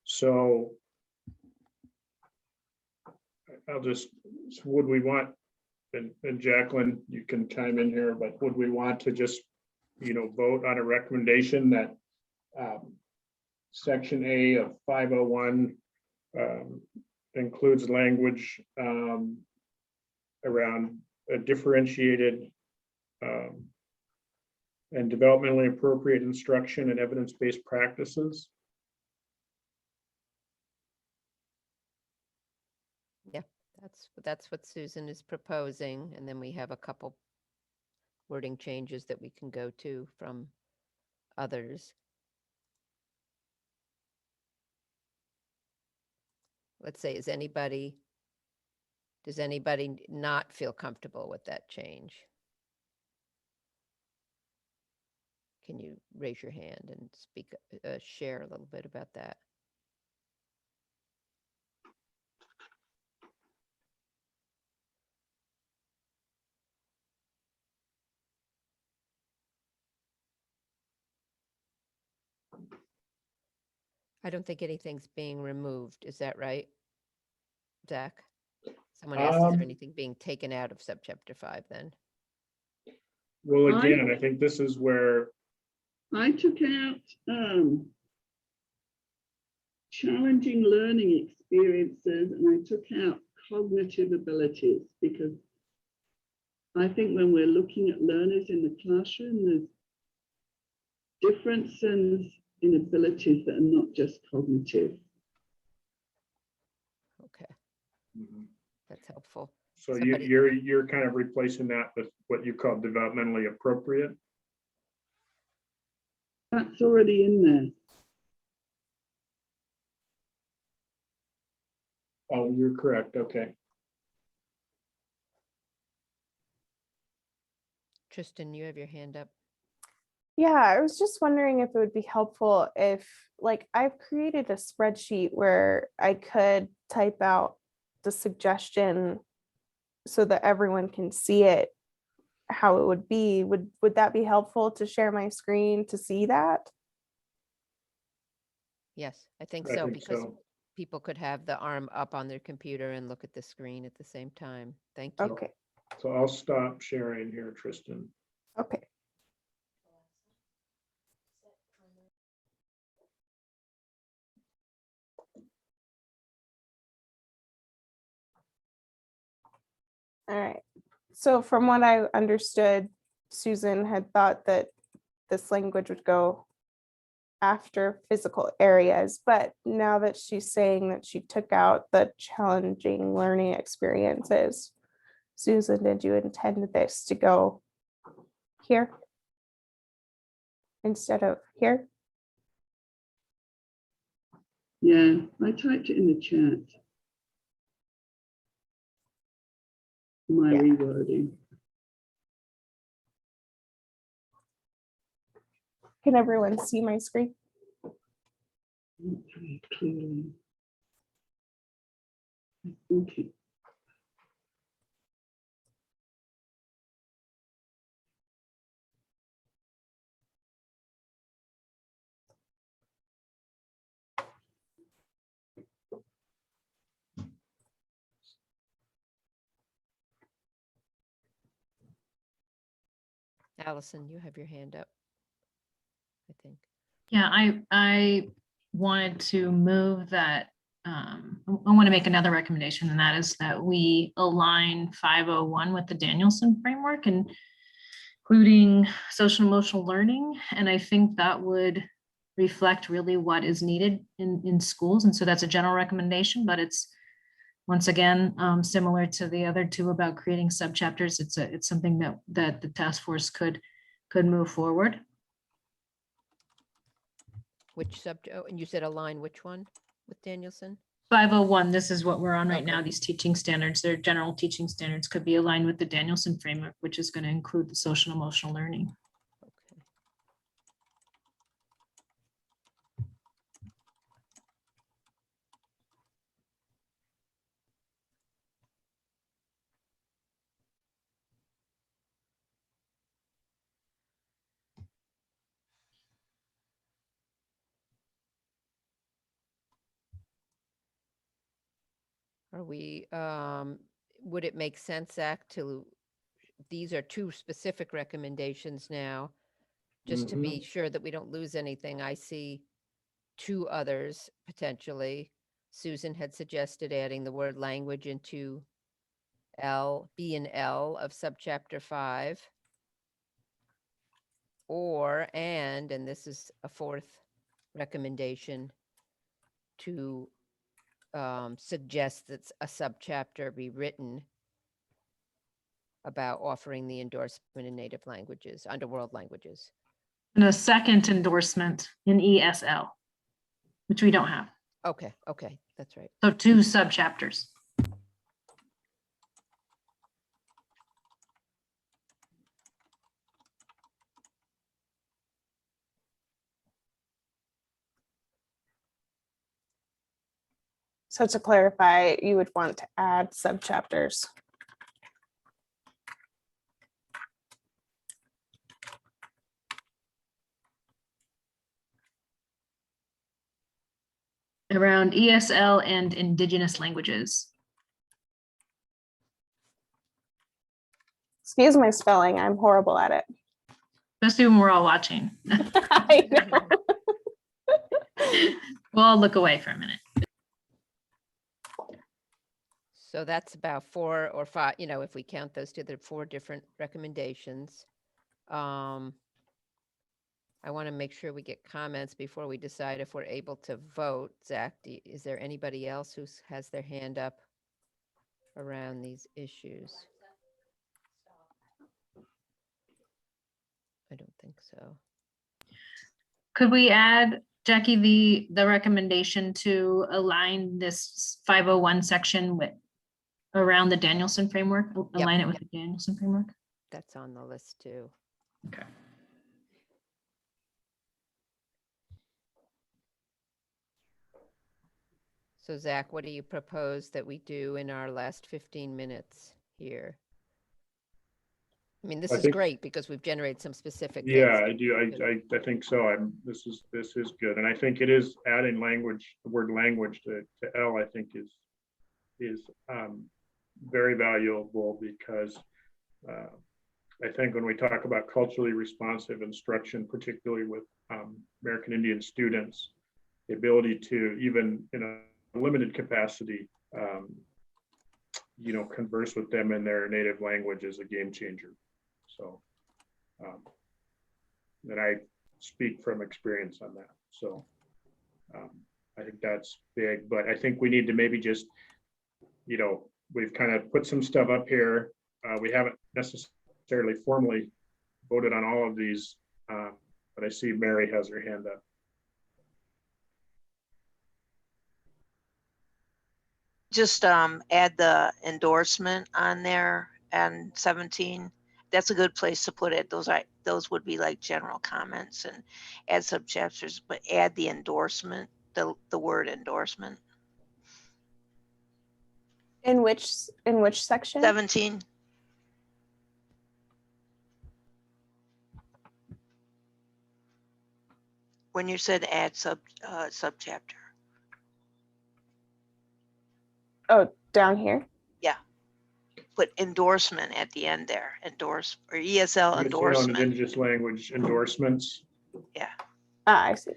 So I'll just, so would we want, and Jacqueline, you can chime in here, but would we want to just, vote on a recommendation that Section A of 501 includes language around a differentiated and developmentally appropriate instruction and evidence-based practices? Yeah, that's what Susan is proposing. And then we have a couple wording changes that we can go to from others. Let's say, does anybody not feel comfortable with that change? Can you raise your hand and speak, share a little bit about that? I don't think anything's being removed. Is that right, Zach? Someone asked, is there anything being taken out of subchapter 5 then? Well, again, I think this is where I took out challenging learning experiences, and I took out cognitive abilities, because I think when we're looking at learners in the classroom, there's differences in abilities that are not just cognitive. Okay, that's helpful. So you're kind of replacing that with what you call developmentally appropriate? That's already in there. Oh, you're correct. Okay. Tristan, you have your hand up. Yeah, I was just wondering if it would be helpful if, like, I've created a spreadsheet where I could type out the suggestion so that everyone can see it, how it would be. Would that be helpful to share my screen to see that? Yes, I think so, because people could have the arm up on their computer and look at the screen at the same time. Thank you. Okay. So I'll stop sharing here, Tristan. Okay. All right. So from what I understood, Susan had thought that this language would go after physical areas, but now that she's saying that she took out the challenging learning experiences, Susan, did you intend this to go here instead of here? Yeah, I typed it in the chat. My rewording. Can everyone see my screen? Not very clearly. Okay. Allison, you have your hand up, I think. Yeah, I wanted to move that. I want to make another recommendation, and that is that we align 501 with the Danielson framework, including social emotional learning. And I think that would reflect really what is needed in schools. And so that's a general recommendation, but it's, once again, similar to the other two about creating subchapters. It's something that the task force could move forward. Which subject? Oh, and you said align which one with Danielson? 501, this is what we're on right now. These teaching standards, their general teaching standards could be aligned with the Danielson framework, which is going to include the social emotional learning. Okay. Are we, would it make sense, Zach, to, these are two specific recommendations now, just to be sure that we don't lose anything. I see two others potentially. Susan had suggested adding the word language into B and L of subchapter 5. Or, and this is a fourth recommendation, to suggest that a subchapter be written about offering the endorsement in native languages, under world languages. And a second endorsement in ESL, which we don't have. Okay, that's right. So 2 subchapters. So to clarify, you would want to add subchapters. Around ESL and indigenous languages. Excuse my spelling, I'm horrible at it. Especially when we're all watching. I know. We'll all look away for a minute. So that's about 4 or 5, if we count those two, there are 4 different recommendations. I want to make sure we get comments before we decide if we're able to vote. Zach, is there anybody else who has their hand up around these issues? I don't think so. Could we add, Jackie, the recommendation to align this 501 section with around the Danielson framework, align it with the Danielson framework? That's on the list too. Okay. So Zach, what do you propose that we do in our last 15 minutes here? I mean, this is great because we've generated some specific things. Yeah, I do. I think so. This is good. And I think it is adding language, the word language to L, I think is very valuable, because I think when we talk about culturally responsive instruction, particularly with American Indian students, the ability to, even in a limited capacity, converse with them in their native language is a game changer. So, and I speak from experience on that. So I think that's big, but I think we need to maybe just, we've kind of put some stuff up here. We haven't necessarily formally voted on all of these, but I see Mary has her hand up. Just add the endorsement on there and 17. That's a good place to put it. Those would be like general comments, and add subchapters, but add the endorsement, the word endorsement. In which section? 17. When you said add subchapter. Oh, down here? Yeah. Put endorsement at the end there. Endorse, or ESL endorsement. Indigenous language endorsements. Yeah. I see.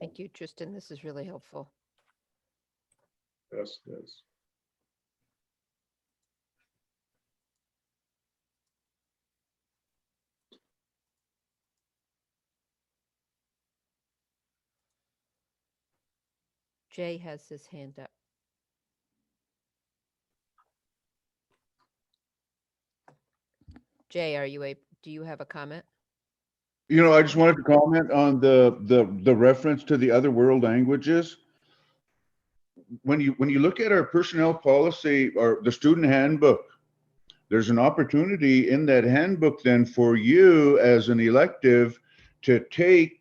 Thank you, Tristan. This is really helpful. Yes. Jay has his hand up. Jay, do you have a comment? I just wanted to comment on the reference to the other world languages. When you look at our personnel policy or the student handbook, there's an opportunity in that handbook then for you as an elective to take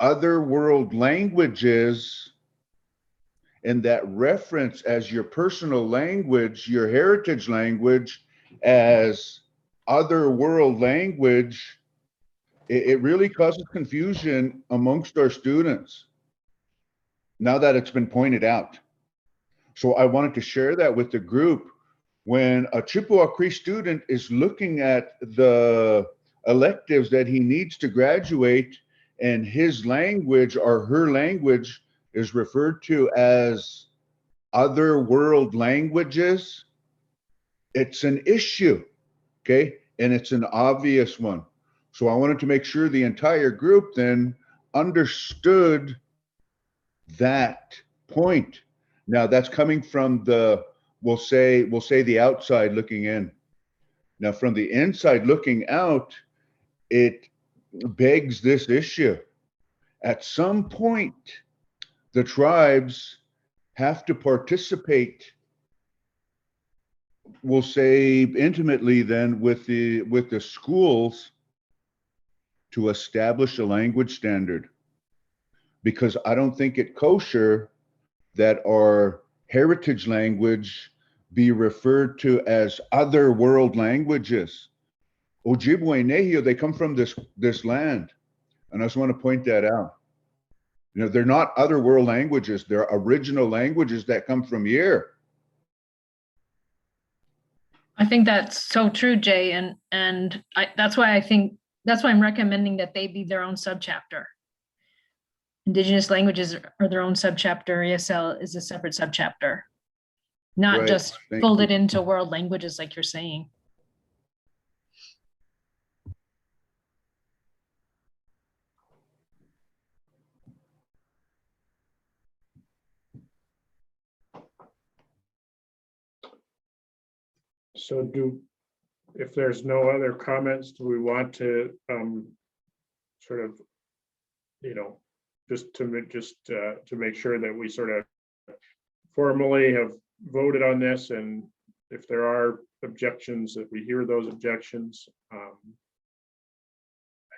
other world languages and that reference as your personal language, your heritage language, as other world language. It really causes confusion amongst our students. now that it's been pointed out. So I wanted to share that with the group. When a Chippewa Cree student is looking at the electives that he needs to graduate and his language or her language is referred to as other world languages, it's an issue, okay? And it's an obvious one. So I wanted to make sure the entire group then understood that point. Now that's coming from the, we'll say the outside looking in. Now from the inside looking out, it begs this issue. At some point, the tribes have to participate, we'll say intimately then with the schools to establish a language standard. Because I don't think it kosher that our heritage language be referred to as other world languages. Ojibwe and Nahio, they come from this land. And I just want to point that out. You know, they're not other world languages. They're original languages that come from here. I think that's so true, Jay. And that's why I'm recommending that they be their own subchapter. Indigenous languages are their own subchapter. ESL is a separate subchapter, not Right. just Thank folded you. into world languages like you're saying. So if there's no other comments, do we want to sort of, just to make sure that we sort of formally have voted on this, and if there are objections, that we hear those objections. I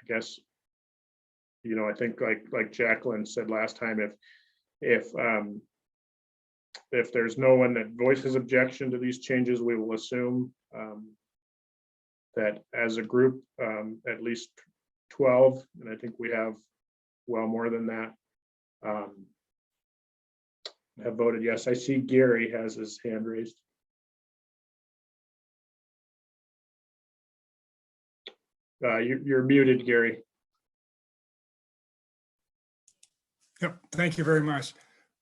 guess, I think like Jacqueline said last time, if there's no one that voices objection to these changes, we will assume that as a group, at least 12, and I think we have well more than that, have voted yes. I see Gary has his hand raised. You're muted, Gary. Yep, thank you very much.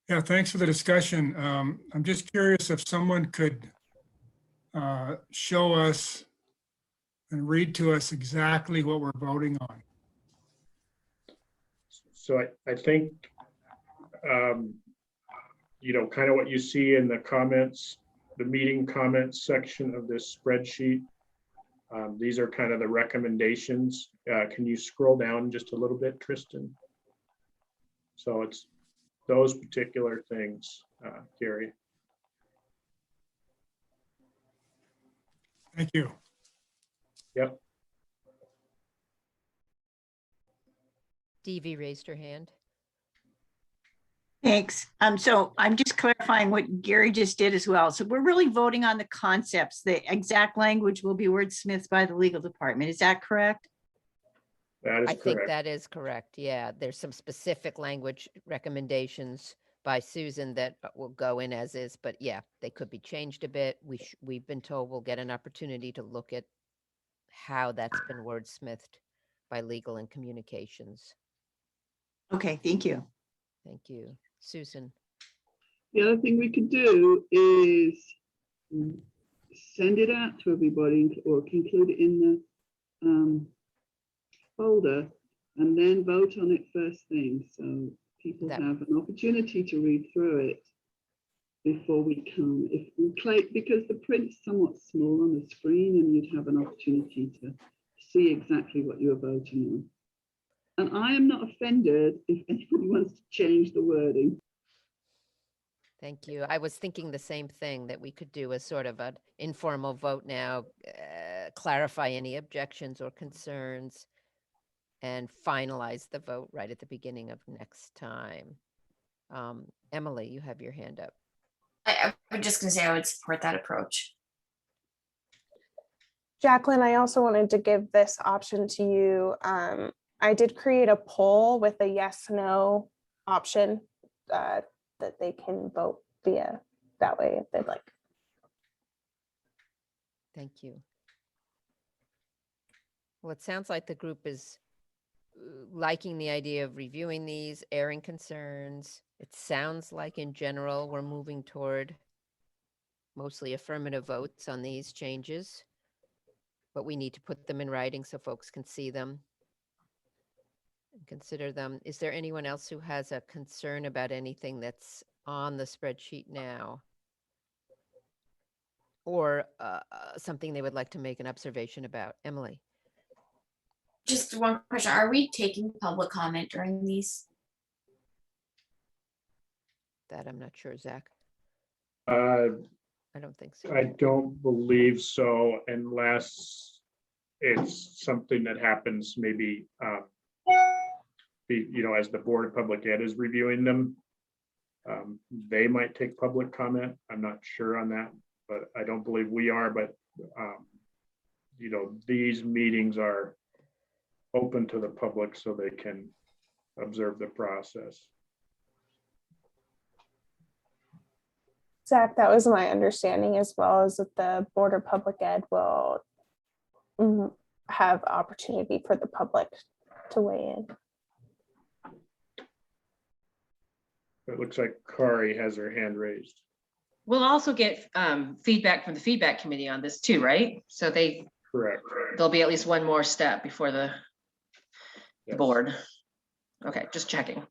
Yeah, thanks for the discussion. I'm just curious if someone could show us and read to us exactly what we're voting on. So I think, kind of what you see in the comments, the meeting comments section of this spreadsheet. These are kind of the recommendations. Can you scroll down just a little bit, Tristan? So it's those particular things, Gary. Thank you. Yep. Stevie raised her hand. Thanks. So I'm just clarifying what Gary just did as well. So we're really voting on the concepts. The exact language will be wordsmithed by the legal department. Is that correct? That is I correct. think that is correct. Yeah, there's some specific language recommendations by Susan that will go in as is, but yeah, they could be changed a bit. We've been told we'll get an opportunity to look at how that's been wordsmithed by legal and communications. Okay, thank you. Thank you. Susan. The other thing we could do is send it out to everybody or include it in the folder and then vote on it first thing. So people have an opportunity to read through it before we come. Because the print's somewhat small on the screen and you'd have an opportunity to see exactly what you're voting on. And I am not offended if anybody wants to change the wording. Thank you. I was thinking the same thing, that we could do a sort of an informal vote now, clarify any objections or concerns, and finalize the vote right at the beginning of next time. Emily, you have your hand up. I was just going to say I would support that approach. Jacqueline, I also wanted to give this option to you. I did create a poll with a yes, no option that they can vote via that way if they'd like. Thank you. Well, it sounds like the group is liking the idea of reviewing these, airing concerns. It sounds like in general, we're moving toward mostly affirmative votes on these changes, but we need to put them in writing so folks can see them and consider them. Is there anyone else who has a concern about anything that's on the spreadsheet now? Or something they would like to make an observation about? Emily? Just one question. Are we taking public comment during these? That I'm not sure, Zach. I don't think so. I don't believe so, unless it's something that happens maybe, as the Board of Public Ed is reviewing them. They might take public comment. I'm not sure on that, but I don't believe we are, but these meetings are open to the public so they can observe the process. Zach, that was my understanding as well, as that the Board of Public Ed will have opportunity for the public to weigh in. It looks like Kari has her hand raised. We'll also get feedback from the feedback committee on this too, right? So Correct. There'll be at least one more step before the Yes. board. Okay, just checking.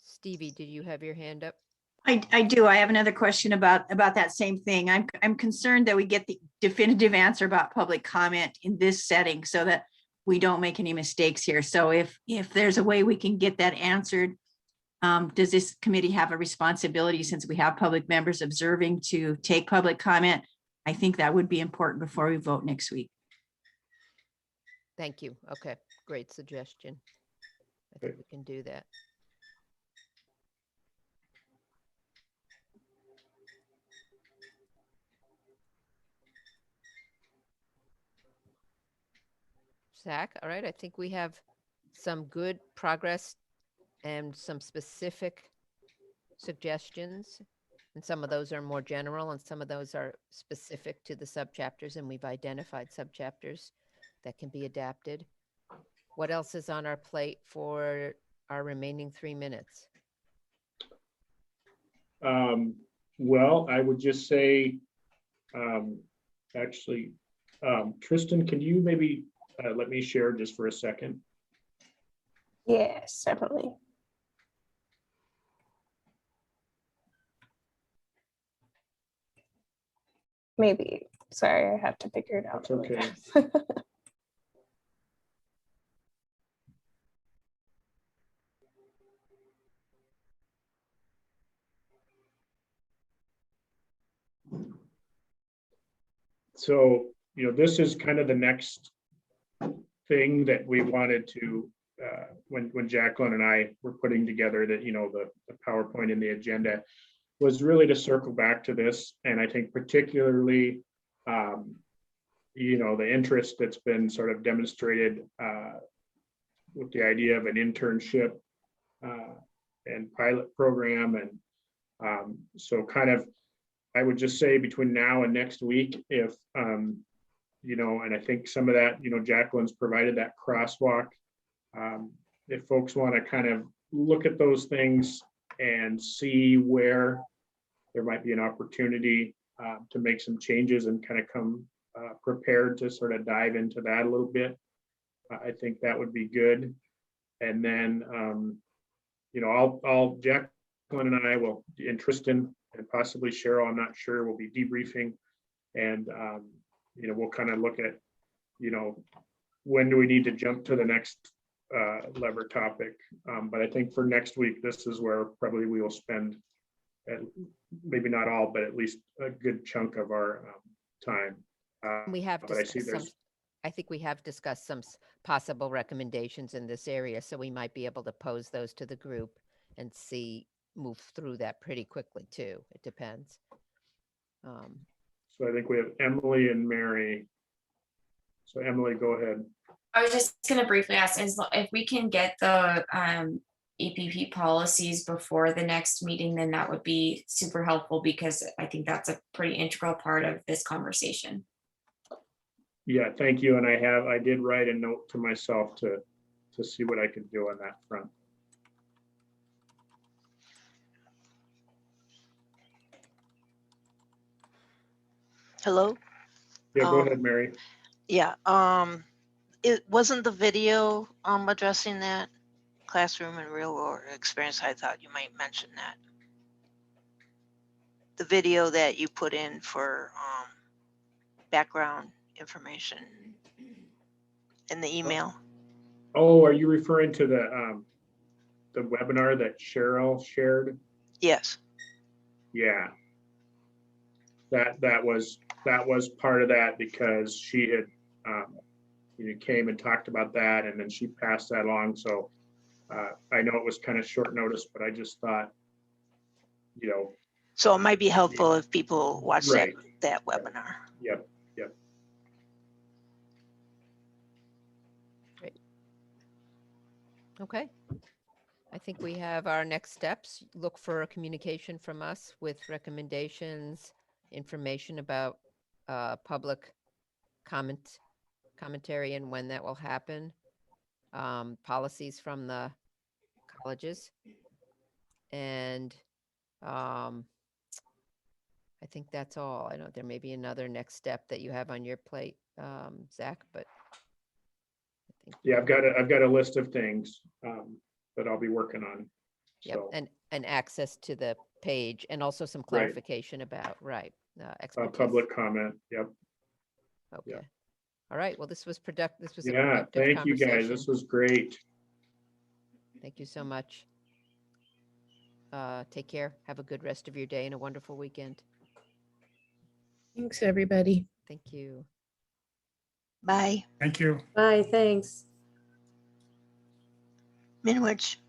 Stevie, did you have your hand up? I do. I have another question about that same thing. I'm concerned that we get the definitive answer about public comment in this setting so that we don't make any mistakes here. So if there's a way we can get that answered, does this committee have a responsibility, since we have public members observing, to take public comment? I think that would be important before we vote next week. Thank you. Okay, great suggestion. I think we can do that. Zach, all right, I think we have some good progress and some specific suggestions. And some of those are more general and some of those are specific to the subchapters, and we've identified subchapters that can be adapted. What else is on our plate for our remaining 3 minutes? Well, I would just say, Tristan, can you maybe let me share just for a second? Yes, definitely. Maybe. Sorry, I have to figure it out. Okay. So, this is kind of the next thing that we wanted to, when Jacqueline and I were putting together the PowerPoint and the agenda, was really to circle back to this. And I think particularly, the interest that's been sort of demonstrated with the idea of an internship and pilot program. And so kind of, I would just say between now and next week, if, and I think some of that, Jacqueline's provided that crosswalk. If folks want to kind of look at those things and see where there might be an opportunity to make some changes and kind of come prepared to sort of dive into that a little bit, I think that would be good. And then, I'll Jacqueline and I will, and Tristan and possibly Cheryl, I'm not sure, we'll be debriefing. And, we'll kind of look at, when do we need to jump to the next lever topic. But I think for next week, this is where probably we will spend, maybe not all, but at least a good chunk of our time. We have but I see discussed some, I think we have discussed some possible recommendations in this area, so we might be able to pose those to the group and move through that pretty quickly too. It depends. So I think we have Emily and Mary. So Emily, go ahead. I was just gonna briefly ask, if we can get the EPP policies before the next meeting, then that would be super helpful, because I think that's a pretty integral part of this conversation. Yeah, thank you. And I did write a note to myself to see what I could do on that front. Hello? Yeah, go ahead, Mary. Yeah, it wasn't the video addressing that classroom and real world experience. I thought you might mention that. The video that you put in for background information in the email. Oh, are you referring to the webinar that Cheryl shared? Yes. Yeah. That was part of that, because she had came and talked about that, and then she passed that along. So I know it was kind of short notice, but I just thought, So it might be helpful if people watch Right. that webinar. Yep. Great. Okay. I think we have our next steps. Look for a communication from us with recommendations, information about public commentary and when that will happen, policies from the colleges. And I think that's all. I know there may be another next step that you have on your plate, Zach, but I think. Yeah, I've got a list of things that I'll be working on. Yep, So and access to the page, and also some Right. clarification about, expertise. public comment. Yep. Okay. Yep. All right. Well, this was productive. This was a Yeah. productive Thank you, guys. conversation. This was great. Thank you so much. Take care. Have a good rest of your day and a wonderful weekend. Thanks, everybody. Thank you. Bye. Thank you. Bye, thanks. Minwich.